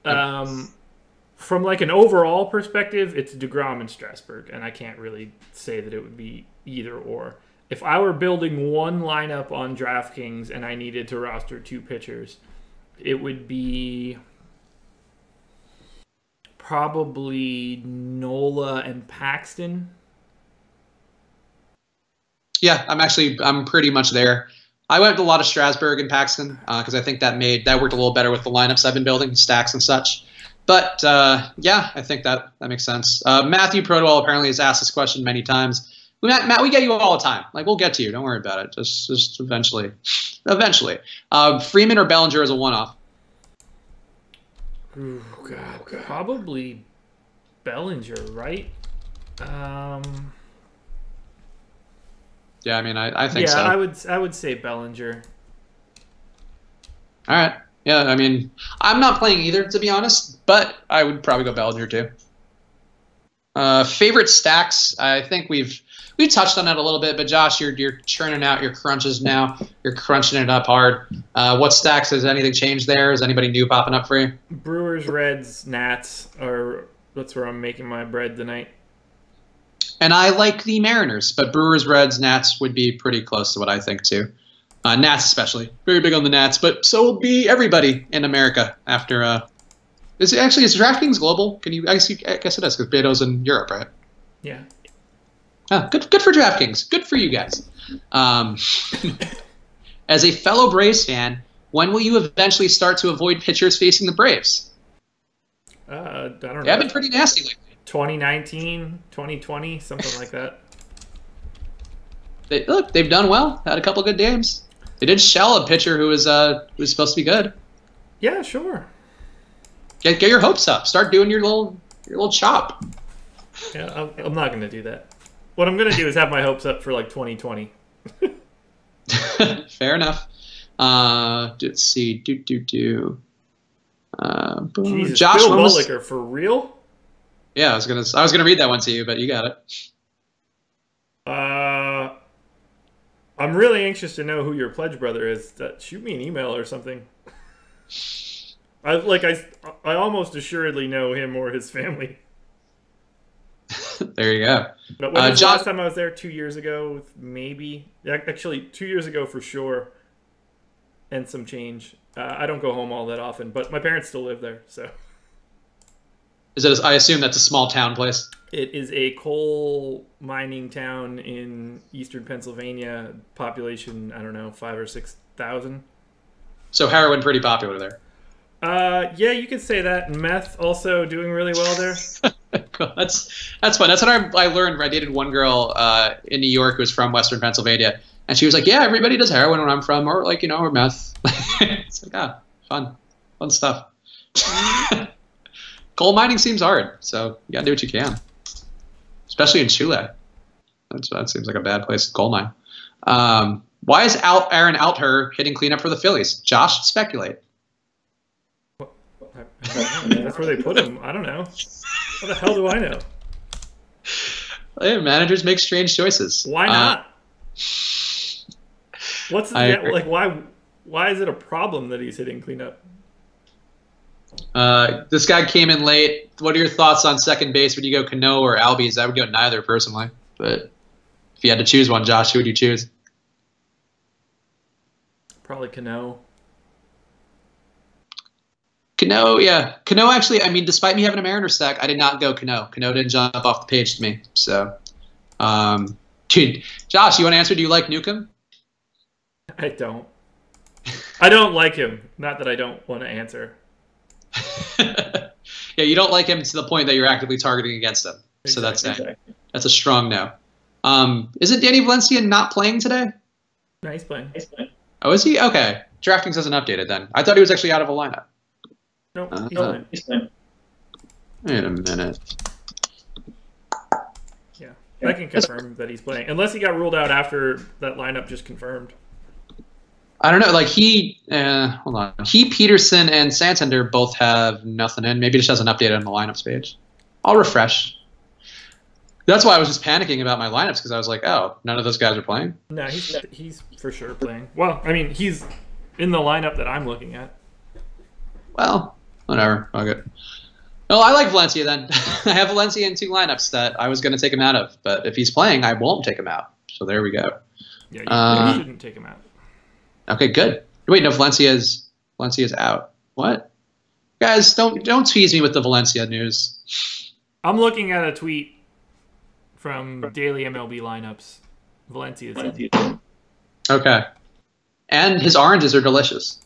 From like an overall perspective, it's DeGrom and Strasburg, and I can't really say that it would be either or. If I were building one lineup on DraftKings and I needed to roster 2 pitchers, it would be probably Nola and Paxton. Yeah, I'm pretty much there. I went with a lot of Strasburg and Paxton because I think that worked a little better with the lineups I've been building, stacks and such. But yeah, I think that makes sense. Matthew Prodwell apparently has asked this question many times. Matt, we get you all the time. Like, we'll get to you. Don't worry about it. Just eventually. Freeman or Bellinger as a one-off? Ooh, God. Probably Bellinger, right? Yeah, I mean, I think so. Yeah, I would say Bellinger. All right. Yeah, I mean, I'm not playing either, to be honest, but I would probably go Bellinger too. Favorite stacks? I think we've touched on that a little bit, but Josh, you're churning out your crunches now. You're crunching it up hard. What stacks? Has anything changed there? Is anybody new popping up for you? Brewers, Reds, Nats, that's where I'm making my bread tonight. And I like the Mariners, but Brewers, Reds, Nats would be pretty close to what I think too. Nats especially. Very big on the Nats, but so will be everybody in America after is DraftKings global? I guess it is, because Beto's in Europe, right? Yeah. Good for DraftKings. Good for you guys. As a fellow Braves fan, when will you eventually start to avoid pitchers facing the Braves? I don't know. They've been pretty nasty lately. 2019, 2020, something like that. They've done well. Had a couple good games. They did shell a pitcher who was supposed to be good. Yeah, sure. Get your hopes up. Start doing your little chop. Yeah, I'm not going to do that. What I'm going to do is have my hopes up for like 2020. Fair enough. Let's see. Boom. Jesus, Josh Bill Holmes. Mulliker, for real? Yeah, I was gonna read that one to you, but you got it. I'm really anxious to know who your pledge brother is. Shoot me an email or something. I almost assuredly know him or his family. There you go. But when was the last time I was there? 2 years ago, maybe. Actually, 2 years ago for sure. And some change. I don't go home all that often, but my parents still live there, so. I assume that's a small town place. It is a coal mining town in eastern Pennsylvania. Population, I don't know, 5,000 or 6,000. So heroin pretty popular there. Yeah, you could say that. Meth also doing really well there. Cool. That's fun. That's what I learned. I dated one girl in New York who was from Western Pennsylvania, and she was like, "Yeah, everybody does heroin where I'm from, or or meth." It's like, fun stuff. Coal mining seems hard, so you gotta do what you can, especially in Chile. That seems like a bad place to coal mine. Why is Aaron Alther hitting cleanup for the Phillies? Josh, speculate. That's where they put him. I don't know. What the hell do I know? Hey, managers make strange choices. Why not? Why is it a problem that he's hitting cleanup? This guy came in late. What are your thoughts on second base? Would you go Cano or Albies? I would go neither personally. But if you had to choose one, Josh, who would you choose? Probably Cano. Cano, yeah. Cano, actually, I mean, despite me having a Mariners stack, I did not go Cano. Cano didn't jump off the page to me. So, dude, Josh, you want to answer? Do you like Newcomb? I don't. I don't like him. Not that I don't want to answer. Yeah, you don't like him to the point that you're actively targeting against him. Exactly. So that's a strong no. Isn't Danny Valencia not playing today? No, he's playing. Oh, is he? Okay. DraftKings hasn't updated then. I thought he was actually out of a lineup. Nope, he's playing. Wait a minute. Yeah, I can confirm that he's playing. Unless he got ruled out after that lineup just confirmed. I don't know. Like hold on. Peterson, and Santander both have nothing in. Maybe it just hasn't updated on the lineups page. I'll refresh. That's why I was just panicking about my lineups because I was like, oh, none of those guys are playing. No, he's for sure playing. Well, I mean, he's in the lineup that I'm looking at. Well, whatever. Okay. Well, I like Valencia then. I have Valencia in 2 lineups that I was going to take him out of, but if he's playing, I won't take him out. So there we go. Yeah, you shouldn't take him out. Okay, good. Wait, no, Valencia's out. What? Guys, don't tease me with the Valencia news. I'm looking at a tweet from Daily MLB Lineups. Valencia's in. Okay. And his oranges are delicious.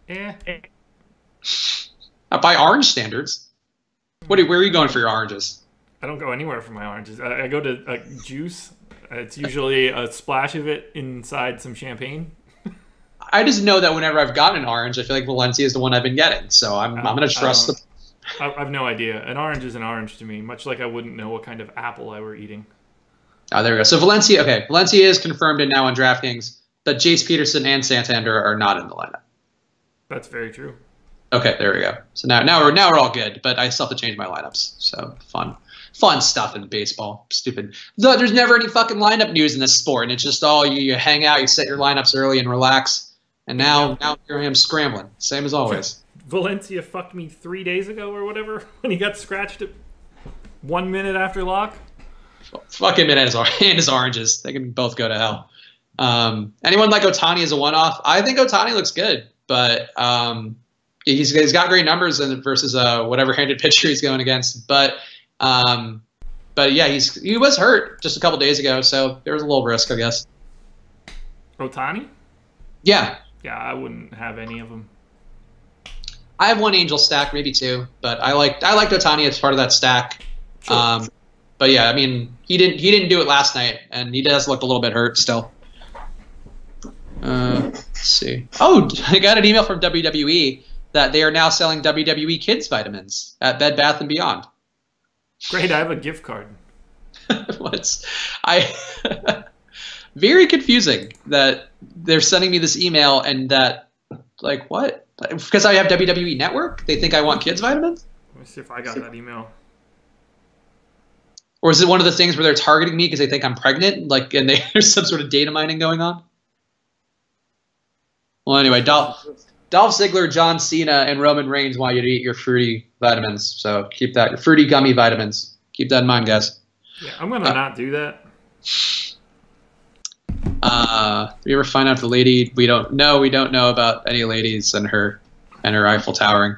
By orange standards. Where are you going for your oranges? I don't go anywhere for my oranges. I go to juice. It's usually a splash of it inside some champagne. I just know that whenever I've gotten an orange, I feel like Valencia is the one I've been getting. So I'm going to trust the... I've no idea. An orange is an orange to me, much like I wouldn't know what kind of apple I were eating. Oh, there we go. So Valencia is confirmed and now on DraftKings that Jace Peterson and Santander are not in the lineup. That's very true. Okay, there we go. So now we're all good, but I still have to change my lineups. So fun stuff in baseball. Stupid. There's never any fucking lineup news in this sport, and it's just all you hang out, you set your lineups early and relax. And now here I am scrambling, same as always. Valencia fucked me 3 days ago or whatever when he got scratched at 1 minute after lock. Fuck him and his oranges. They can both go to hell. Anyone like Ohtani as a one-off? I think Ohtani looks good, but he's got great numbers versus whatever handed pitcher he's going against. But yeah, he was hurt just a couple days ago, so there was a little risk, I guess. Ohtani? Yeah. Yeah, I wouldn't have any of them. I have one Angel stack, maybe 2, but I liked Ohtani as part of that stack. Sure. But yeah, I mean, he didn't do it last night, and he does look a little bit hurt still. Let's see. Oh, I got an email from WWE that they are now selling WWE Kids vitamins at Bed Bath & Beyond. Great, I have a gift card. very confusing that they're sending me this email and that, like, what? Because I have WWE Network? They think I want kids vitamins? Let me see if I got that email. Or is it one of the things where they're targeting me because they think I'm pregnant? Like, and there's some sort of data mining going on? Well, anyway, Dolph Ziggler, John Cena, and Roman Reigns want you to eat your fruity vitamins. So keep that, your fruity gummy vitamins. Keep that in mind, guys. Yeah, I'm going to not do that. You ever find out the lady we don't know about any ladies and her Eiffel Towering?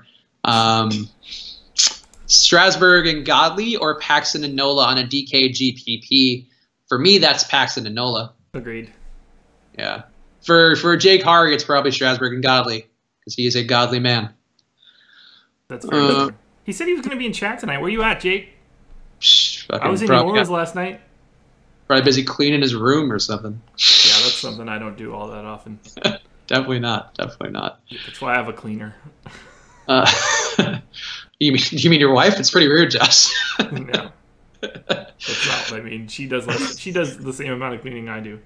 Strasburg and Godley or Paxton and Nola on a DK GPP? For me, that's Paxton and Nola. Agreed. Yeah. For Jake Hari, it's probably Strasburg and Godley because he is a godly man. That's very good. He said he was going to be in chat tonight. Where you at, Jake? I was in New Orleans last night. Probably busy cleaning his room or something. Yeah, that's something I don't do all that often. Definitely not. Definitely not. That's why I have a cleaner. You mean your wife? It's pretty rude, Josh. No. That's not. I mean, she does the same amount of cleaning I do.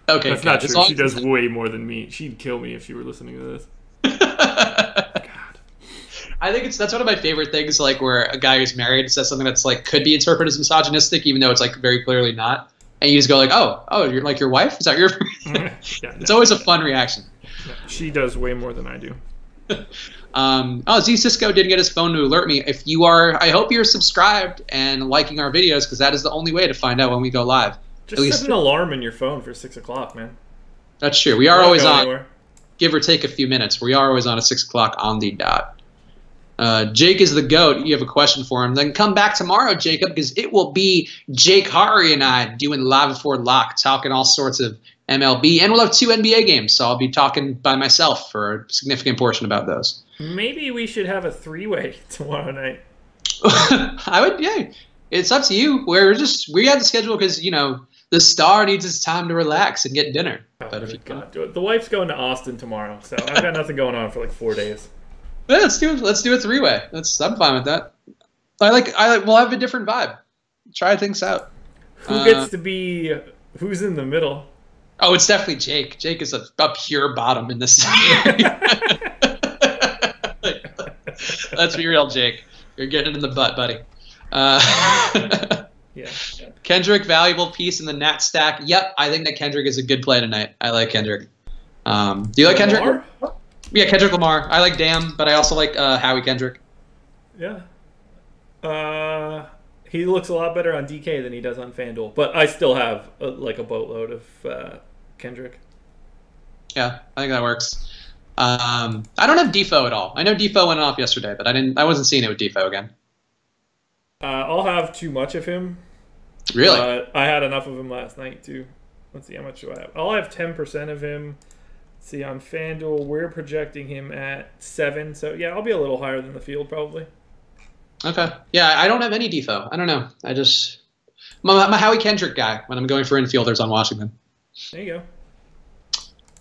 Okay, that's not true. She does way more than me. She'd kill me if she were listening to this. God. I think that's one of my favorite things, like where a guy who's married says something that's like could be interpreted as misogynistic, even though it's like very clearly not. And you just go like, oh, you're like your wife? Is that your? Yeah, it's always a fun reaction. No, she does way more than I do. Z Cisco didn't get his phone to alert me. If you are, I hope you're subscribed and liking our videos because that is the only way to find out when we go live. Just set an alarm in your phone for 6 o'clock, man. That's true. We are always on, anywhere. Give or take a few minutes. We are always on at 6 o'clock on the dot. Jake is the GOAT. You have a question for him. Then come back tomorrow, Jacob, because it will be Jake Hari and I doing Live Before Lock, talking all sorts of MLB. And we'll have 2 NBA games, so I'll be talking by myself for a significant portion about those. Maybe we should have a 3-way tomorrow night. Yeah. It's up to you. We had the schedule because, the star needs his time to relax and get dinner. But if you can't do it. The wife's going to Austin tomorrow, so I've got nothing going on for like 4 days. Yeah, let's do a 3-way. I'm fine with that. We'll have a different vibe. Try things out. Who gets to be who's in the middle? Oh, it's definitely Jake. Jake is a pure bottom in this. Let's be real, Jake. You're getting it in the butt, buddy. Yeah. Kendrick, valuable piece in the Nat stack. Yep, I think that Kendrick is a good play tonight. I like Kendrick. Do you like Kendrick? Lamar? Yeah, Kendrick Lamar. I like Damn, but I also like Howie Kendrick. Yeah. He looks a lot better on DK than he does on FanDuel, but I still have a boatload of Kendrick. Yeah, I think that works. I don't have Defo at all. I know Defo went off yesterday, but I wasn't seeing it with Defo again. I'll have too much of him. Really? I had enough of him last night too. Let's see, how much do I have? I'll have 10% of him. Let's see, on FanDuel, we're projecting him at 7. So yeah, I'll be a little higher than the field probably. Okay. Yeah, I don't have any Defo. I don't know. I'm a Howie Kendrick guy when I'm going for infielders on Washington. There you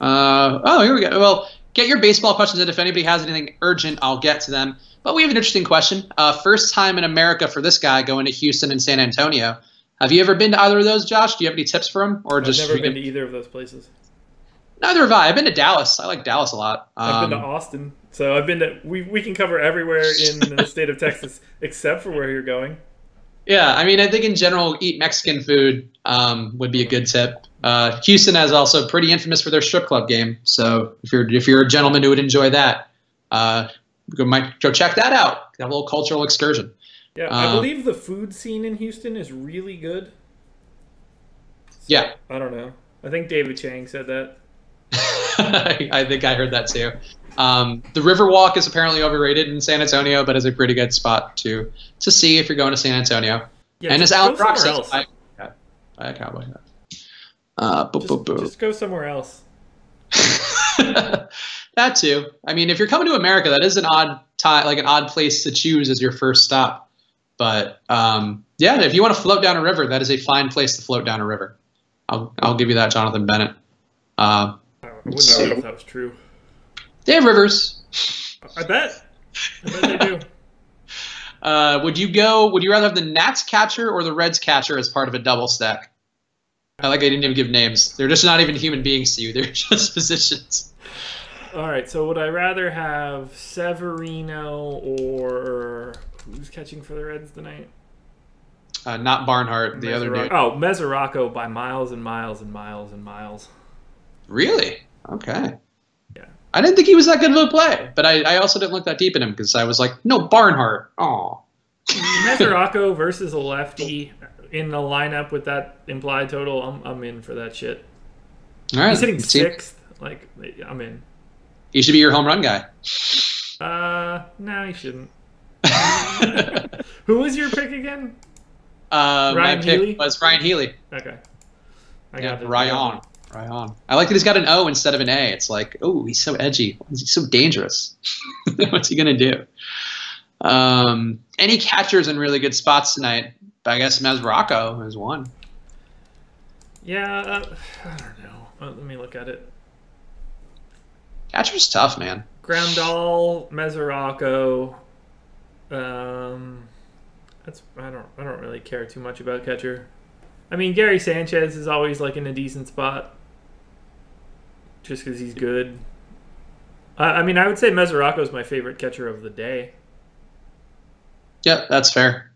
go. Here we go. Well, get your baseball questions in. If anybody has anything urgent, I'll get to them. But we have an interesting question. First time in America for this guy going to Houston and San Antonio. Have you ever been to either of those, Josh? Do you have any tips for him? I've never been to either of those places. Neither have I. I've been to Dallas. I like Dallas a lot. I've been to Austin. So I've been to. We can cover everywhere in the state of Texas except for where you're going. Yeah, I mean, I think in general, eat Mexican food would be a good tip. Houston is also pretty infamous for their strip club game. So if you're a gentleman who would enjoy that, might go check that out. Have a little cultural excursion. Yeah, I believe the food scene in Houston is really good. So, yeah. I don't know. I think David Chang said that. I think I heard that too. The Riverwalk is apparently overrated in San Antonio, but is a pretty good spot to see if you're going to San Antonio. Yeah, and as Alan Brock says, I a cowboy hat. Just go somewhere else. That too. I mean, if you're coming to America, that is an odd time, like an odd place to choose as your first stop. But yeah, if you want to float down a river, that is a fine place to float down a river. I'll give you that, Jonathan Bennett. I wouldn't know if that was true. They have rivers. I bet they do. Would you rather have the Nats catcher or the Reds catcher as part of a double stack? I like I didn't even give names. They're just not even human beings to you. They're just positions. All right, so would I rather have Severino or who's catching for the Reds tonight? Not Barnhart, the other dude. Oh, Mesoraco by miles and miles and miles and miles. Really? Okay. Yeah. I didn't think he was that good of a play, but I also didn't look that deep in him because I was like, no, Barnhart. Oh. Mesoraco versus a lefty in the lineup with that implied total, I'm in for that shit. All right. He's hitting 6th. Like, I'm in. He should be your home run guy. No, he shouldn't. Who was your pick again? My pick was Ryan Healy. Okay. Ryan. I like that he's got an O instead of an A. It's like, oh, he's so edgy. He's so dangerous. What's he going to do? Any catchers in really good spots tonight? I guess Mesoraco is one. Yeah, I don't know. Let me look at it. Catcher's tough, man. Grandal, Mesoraco. I don't really care too much about catcher. I mean, Gary Sanchez is always like in a decent spot, just because he's good. I mean, I would say Mesoraco is my favorite catcher of the day. Yep, that's fair.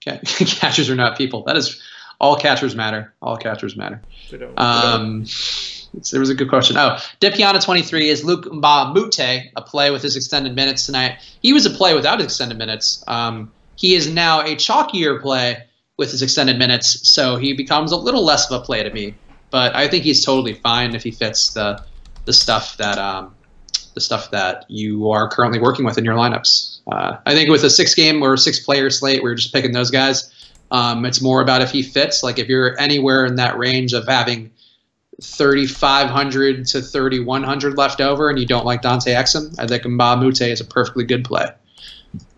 Okay. Catchers are not people. That is, all catchers matter. All catchers matter. There was a good question. Oh, Depiana 23 is Luke Mbamute, a play with his extended minutes tonight. He was a play without his extended minutes. He is now a chalkier play with his extended minutes, so he becomes a little less of a play to me. But I think he's totally fine if he fits the stuff that you are currently working with in your lineups. I think with a 6-game or 6-player slate, we're just picking those guys. It's more about if he fits. Like if you're anywhere in that range of having 3,500 to 3,100 left over and you don't like Dante Exum, I think Mbamute is a perfectly good play.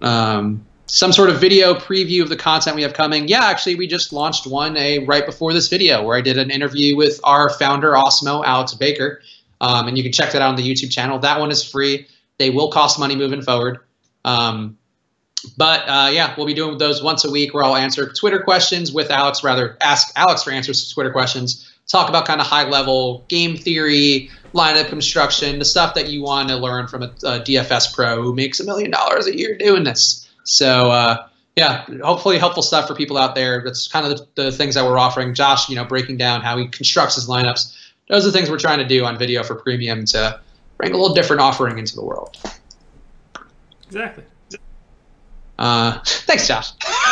Some sort of video preview of the content we have coming. Yeah, actually, we just launched one right before this video where I did an interview with our founder, Osmo, Alex Baker. And you can check that out on the YouTube channel. That one is free. They will cost money moving forward. But we'll be doing those once a week where I'll answer Twitter questions with Alex, ask Alex for answers to Twitter questions, talk about kind of high-level game theory, lineup construction, the stuff that you want to learn from a DFS pro who makes $1 million a year doing this. So, hopefully helpful stuff for people out there. That's kind of the things that we're offering. Josh, breaking down how he constructs his lineups. Those are the things we're trying to do on video for premium to bring a little different offering into the world. Exactly. Thanks, Josh.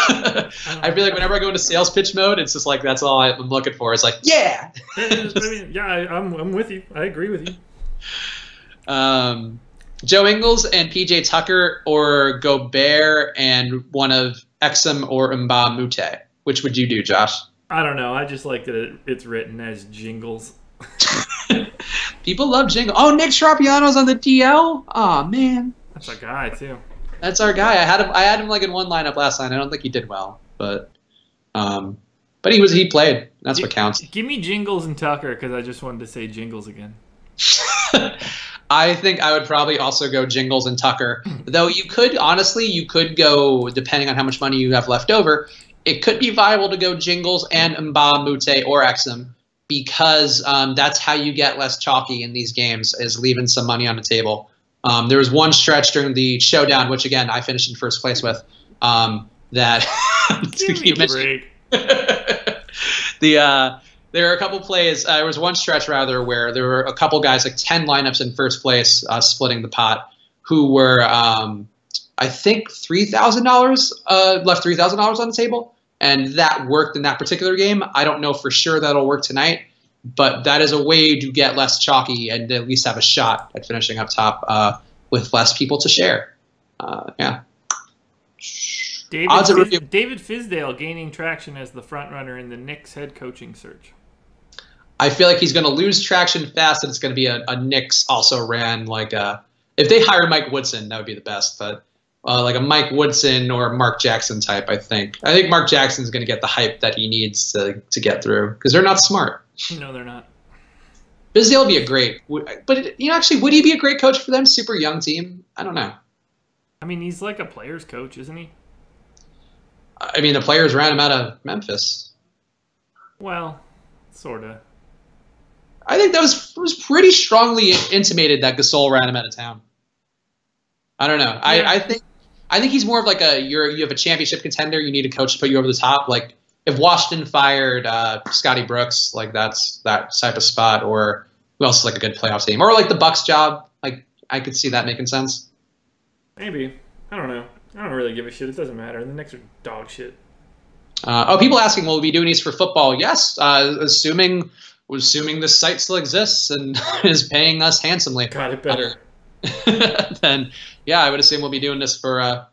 I feel like whenever I go into sales pitch mode, it's just like that's all I'm looking for. It's like, yeah. I'm with you. I agree with you. Joe Ingles and PJ Tucker or Gobert and one of Exum or Mbamute. Which would you do, Josh? I don't know. I just like that it's written as Jingles. People love Jingle. Oh, Nick Stropiano's on the DL? Oh, man. That's our guy, too. That's our guy. I had him like in one lineup last night. I don't think he did well, but he played. That's what counts. Give me Jingles and Tucker because I just wanted to say Jingles again. I think I would probably also go Jingles and Tucker. Though you could go, depending on how much money you have left over, it could be viable to go Jingles and Mbamute or Exum because that's how you get less chalky in these games, is leaving some money on the table. There was one stretch during the showdown, which again I finished in first place with. That Give me a break. There are a couple plays. There was one stretch rather where there were a couple guys, like 10 lineups in first place, splitting the pot, who were I think $3,000 left $3,000 on the table, and that worked in that particular game. I don't know for sure that'll work tonight, but that is a way to get less chalky and at least have a shot at finishing up top with less people to share. Yeah. David Fizdale gaining traction as the front runner in the Knicks head coaching search. I feel like he's going to lose traction fast, and it's going to be a Knicks also ran like if they hired Mike Woodson, that would be the best, but like a Mike Woodson or a Mark Jackson type. I think Mark Jackson's going to get the hype that he needs to get through because they're not smart. No, they're not. Fizdale would be a great, but actually, would he be a great coach for them? Super young team. I don't know. I mean, he's like a player's coach, isn't he? I mean, the players ran him out of Memphis. Well, sorta. I think that was pretty strongly intimated that Gasol ran him out of town. I don't know. Yeah. I think he's more of like you have a championship contender. You need a coach to put you over the top. Like if Washington fired Scotty Brooks, like that's that type of spot. Or who else is like a good playoff team? Or like the Bucks job. Like I could see that making sense. Maybe. I don't know. I don't really give a shit. It doesn't matter. The Knicks are dog shit. People asking, will we be doing these for football? Yes, assuming this site still exists and is paying us handsomely. God, it better. Then yeah, I would assume we'll be doing this for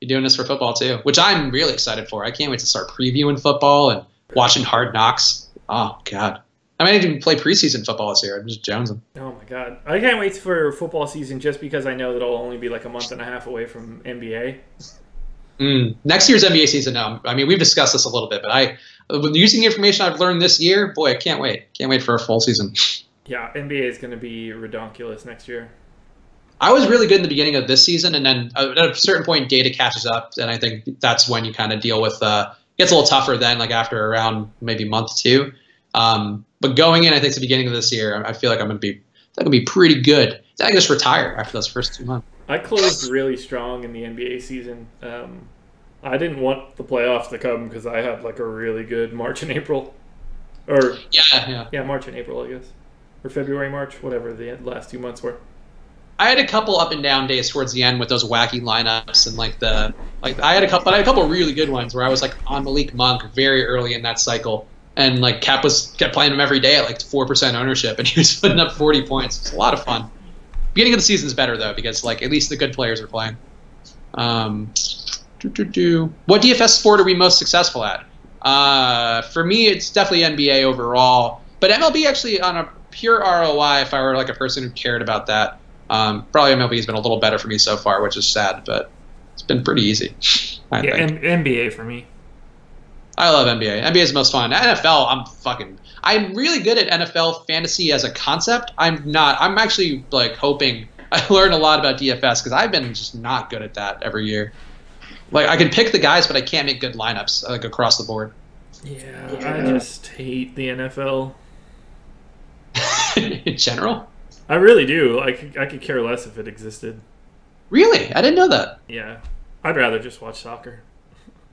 football too, which I'm really excited for. I can't wait to start previewing football and watching Hard Knocks. Oh God, I might even play preseason football this year. I'm just jonesing. Oh my God, I can't wait for football season just because I know that I'll only be like a month and a half away from NBA. Next year's NBA season. I mean, we've discussed this a little bit, but using the information I've learned this year, boy, I can't wait. Can't wait for a full season. Yeah, NBA is going to be redonkulous next year. I was really good in the beginning of this season, and then at a certain point, data catches up, and I think that's when you kind of deal with. It gets a little tougher then, like after around maybe month 2. But going in, I think, to the beginning of this year, I feel like I'm going to be pretty good. I can just retire after those first 2 months. I closed really strong in the NBA season. I didn't want the playoffs to come because I had like a really good March and April. Or yeah, March and April, I guess. Or February, March, whatever the last 2 months were. I had a couple up and down days towards the end with those wacky lineups and I had a couple really good ones where I was like on Malik Monk very early in that cycle, and like kept playing him every day at like 4% ownership, and he was putting up 40 points. It's a lot of fun. Beginning of the season is better though because like at least the good players are playing. What DFS sport are we most successful at? For me, it's definitely NBA overall, but MLB actually on a pure ROI. If I were like a person who cared about that. Probably MLB has been a little better for me so far, which is sad, but it's been pretty easy. I think. NBA for me. I love NBA. NBA is the most fun. NFL, I'm really good at NFL fantasy as a concept. I'm actually like hoping I learn a lot about DFS because I've been just not good at that every year. Like I can pick the guys, but I can't make good lineups like across the board. Yeah, I just hate the NFL. In general? I really do. I could care less if it existed. Really? I didn't know that. Yeah. I'd rather just watch soccer.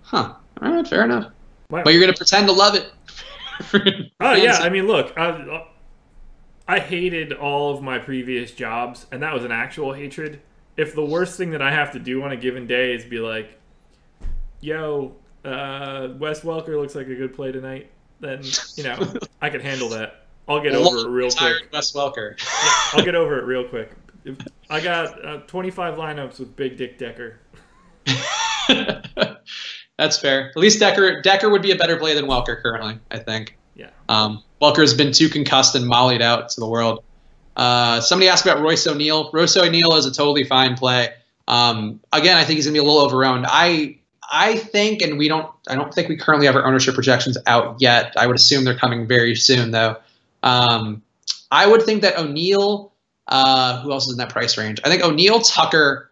Huh. All right, fair enough. Wow. But you're going to pretend to love it. Oh, yeah. I mean, look, I hated all of my previous jobs, and that was an actual hatred. If the worst thing that I have to do on a given day is be like, yo, Wes Welker looks like a good play tonight, then, I can handle that. I'll get over it real quick. Wes Welker. Yeah, I'll get over it real quick. I got 25 lineups with Big Dick Decker. That's fair. At least Decker would be a better play than Welker currently, I think. Yeah. Welker's been too concussed and mollied out to the world. Somebody asked about Royce O'Neal. Royce O'Neal is a totally fine play. Again, I think he's gonna be a little overowned. I think, and I don't think we currently have our ownership projections out yet. I would assume they're coming very soon though. I would think that O'Neal, who else is in that price range? I think O'Neal, Tucker,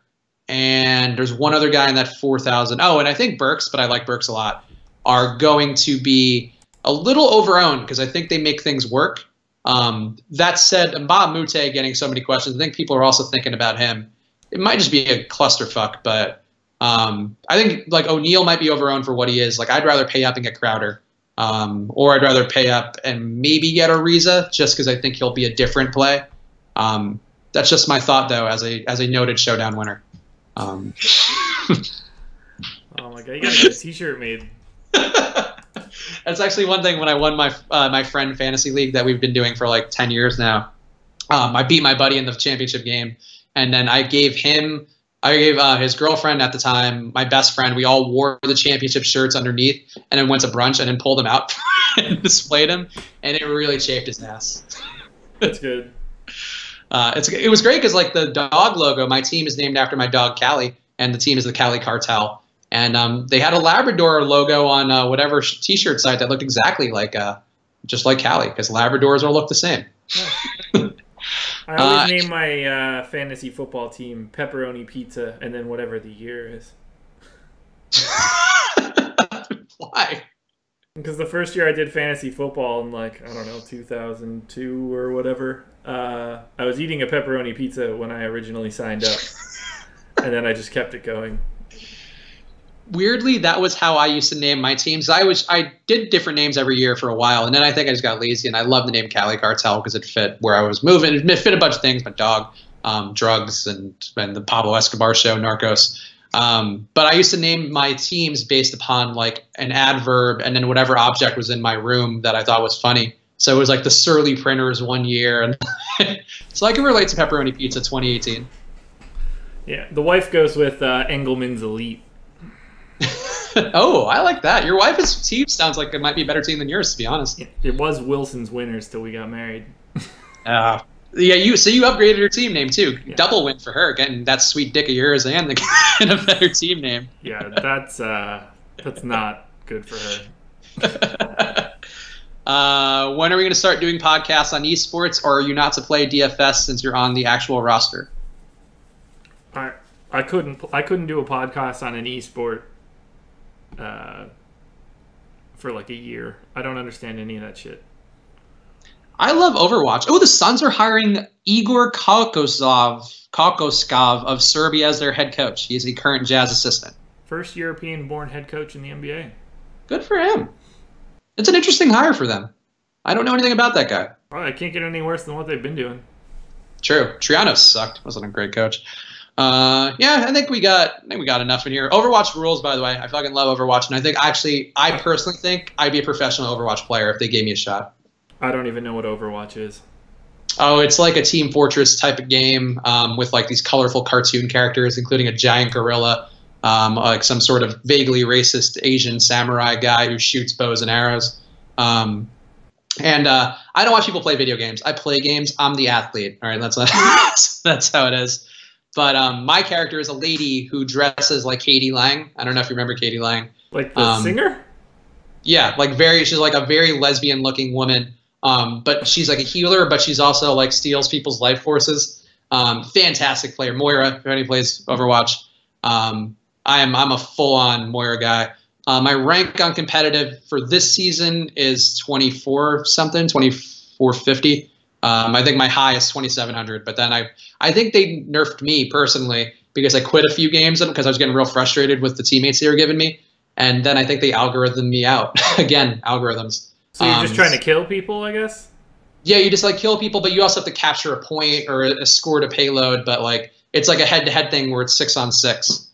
and there's one other guy in that 4,000. Oh, and I think Burks, but I like Burks a lot, are going to be a little overowned because I think they make things work. That said, Mbah Mute getting so many questions, I think people are also thinking about him. It might just be a clusterfuck, but I think like O'Neal might be overowned for what he is. Like I'd rather pay up and get Crowder. Or I'd rather pay up and maybe get Ariza just because I think he'll be a different play. That's just my thought, though, as a noted showdown winner. Oh my god, you gotta get a T-shirt made. That's actually one thing when I won my friend fantasy league that we've been doing for like 10 years now. I beat my buddy in the championship game, and then I gave his girlfriend at the time, my best friend, we all wore the championship shirts underneath and then went to brunch and then pulled them out and displayed them, and it really chafed his ass. That's good. It was great because like the dog logo, my team is named after my dog Callie, and the team is the Cali Cartel. And they had a Labrador logo on whatever T-shirt site that looked exactly like just like Callie because Labradors all look the same. Yeah. I always name my fantasy football team Pepperoni Pizza and then whatever the year is. Why? Because the first year I did fantasy football in like, I don't know, 2002 or whatever, I was eating a pepperoni pizza when I originally signed up. And then I just kept it going. Weirdly, that was how I used to name my teams. I did different names every year for a while, and then I think I just got lazy, and I love the name Cali Cartel because it fit where I was moving. It fit a bunch of things, my dog, drugs, and the Pablo Escobar show, Narcos. But I used to name my teams based upon like an adverb and then whatever object was in my room that I thought was funny. So it was like the Surly Printers one year. And so I can relate to Pepperoni Pizza 2018. Yeah, the wife goes with Engelman's Elite. Oh, I like that. Your wife's team sounds like it might be a better team than yours, to be honest. It was Wilson's Winners till we got married. Yeah, you upgraded her team name too. Yeah. Double win for her, getting that sweet dick of yours and a better team name. Yeah, that's not good for her. When are we going to start doing podcasts on esports, or are you not to play DFS since you're on the actual roster? I couldn't do a podcast on an esport for like a year. I don't understand any of that shit. I love Overwatch. Oh, the Suns are hiring Igor Kokoskov of Serbia as their head coach. He's a current Jazz assistant. First European-born head coach in the NBA. Good for him. It's an interesting hire for them. I don't know anything about that guy. Well, I can't get any worse than what they've been doing. True. Triano sucked. Wasn't a great coach. Yeah, I think we got enough in here. Overwatch rules, by the way. I fucking love Overwatch, and I personally think I'd be a professional Overwatch player if they gave me a shot. I don't even know what Overwatch is. Oh, it's like a Team Fortress type of game with like these colorful cartoon characters, including a giant gorilla, like some sort of vaguely racist Asian samurai guy who shoots bows and arrows. And I don't watch people play video games. I play games. I'm the athlete. All right, that's how it is. But my character is a lady who dresses like Katie Lang. I don't know if you remember Katie Lang. Like the singer? Yeah, she's like a very lesbian-looking woman. But she's like a healer, but she's also like steals people's life forces. Fantastic player. Moira, if anybody plays Overwatch. I'm a full-on Moira guy. My rank on competitive for this season is 24-something, 2450. I think my high is 2700, but then I think they nerfed me personally because I quit a few games because I was getting real frustrated with the teammates they were giving me, and then I think they algorithmed me out. Again, algorithms. So you're just trying to kill people, I guess? Yeah, you just like kill people, but you also have to capture a point or a score to payload, but like it's like a head-to-head thing where it's 6-on-6.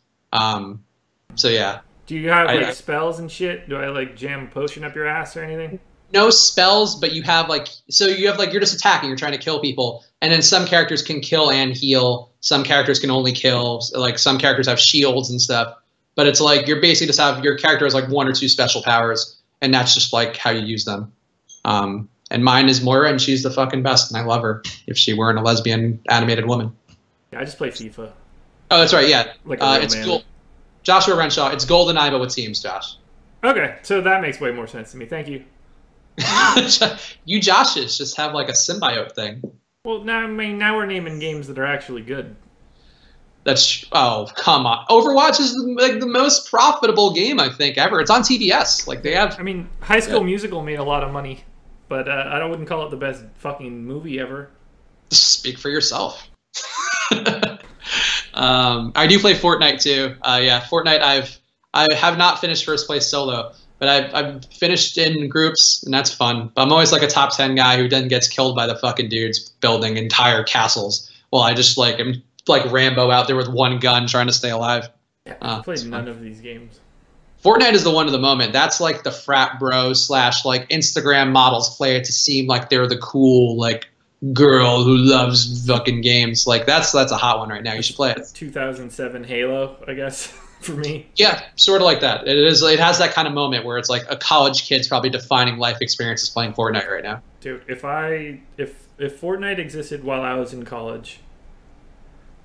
So yeah. Do you have like spells and shit? Do I like jam a potion up your ass or anything? No spells, but you have like you're just attacking, you're trying to kill people, and then some characters can kill and heal, some characters can only kill, like some characters have shields and stuff, but it's like you're basically just have your character has like 1 or 2 special powers, and that's just like how you use them. And mine is Moira, and she's the fucking best, and I love her if she weren't a lesbian animated woman. Yeah, I just play FIFA. Oh, that's right, yeah. Like it's cool. Joshua Renshaw, it's GoldenEye, but with teams, Josh. Okay, so that makes way more sense to me. Thank you. You Joshes just have like a symbiote thing. Well, now we're naming games that are actually good. Oh, come on. Overwatch is like the most profitable game I think ever. It's on TBS. Like they have. I mean, High School Musical made a lot of money, but I wouldn't call it the best fucking movie ever. Speak for yourself. I do play Fortnite too. Yeah, Fortnite. I have not finished first place solo, but I've finished in groups, and that's fun. But I'm always like a top 10 guy who then gets killed by the fucking dudes building entire castles. Well, I just like am like Rambo out there with one gun trying to stay alive. Yeah, I've played none of these games. Fortnite is the one of the moment. That's like the frat bro / like Instagram models play it to seem like they're the cool like girl who loves fucking games. Like that's a hot one right now. You should play it. 2007 Halo, I guess, for me. Yeah, sort of like that. It is. It has that kind of moment where it's like a college kid's probably defining life experiences playing Fortnite right now. Dude, if Fortnite existed while I was in college,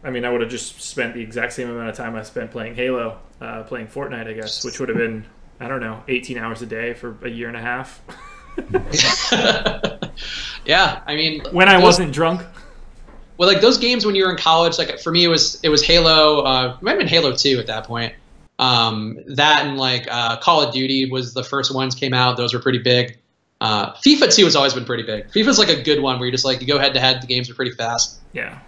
I mean, I would have just spent the exact same amount of time I spent playing Halo, playing Fortnite, I guess, which would have been, I don't know, 18 hours a day for a year and a half. Yeah, I mean, when I wasn't drunk. Well, like those games when you were in college, like for me it was Halo. It might have been Halo 2 at that point. That and like Call of Duty was the first ones came out. Those were pretty big. FIFA 2 has always been pretty big. FIFA's like a good one where you just like you go head to head. The games are pretty fast. Yeah.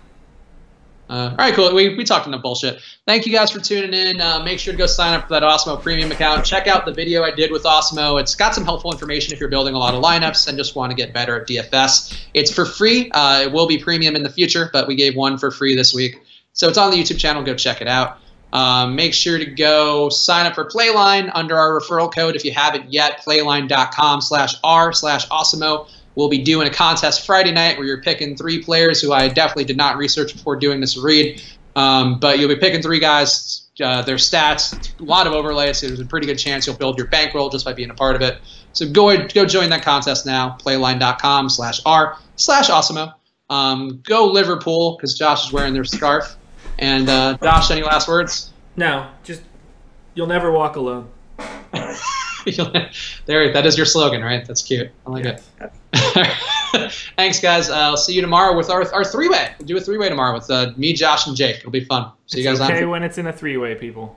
All right, cool. We talked enough bullshit. Thank you guys for tuning in. Make sure to go sign up for that Osmo premium account. Check out the video I did with Osmo. It's got some helpful information if you're building a lot of lineups and just want to get better at DFS. It's for free. It will be premium in the future, but we gave one for free this week. So it's on the YouTube channel. Go check it out. Make sure to go sign up for Playline under our referral code if you haven't yet, playline.com/r/Osmo. We'll be doing a contest Friday night where you're picking 3 players who I definitely did not research before doing this read. But you'll be picking 3 guys, their stats, a lot of overlays. So there's a pretty good chance you'll build your bankroll just by being a part of it. So go join that contest now, playline.com/r/Osmo. Go Liverpool because Josh is wearing their scarf. And Josh, any last words? No, just you'll never walk alone. There, that is your slogan, right? That's cute. I like it. Thanks, guys. I'll see you tomorrow with our 3-way. We'll do a 3-way tomorrow with me, Josh, and Jake. It'll be fun. See you guys okay on. when it's in a 3-way, people.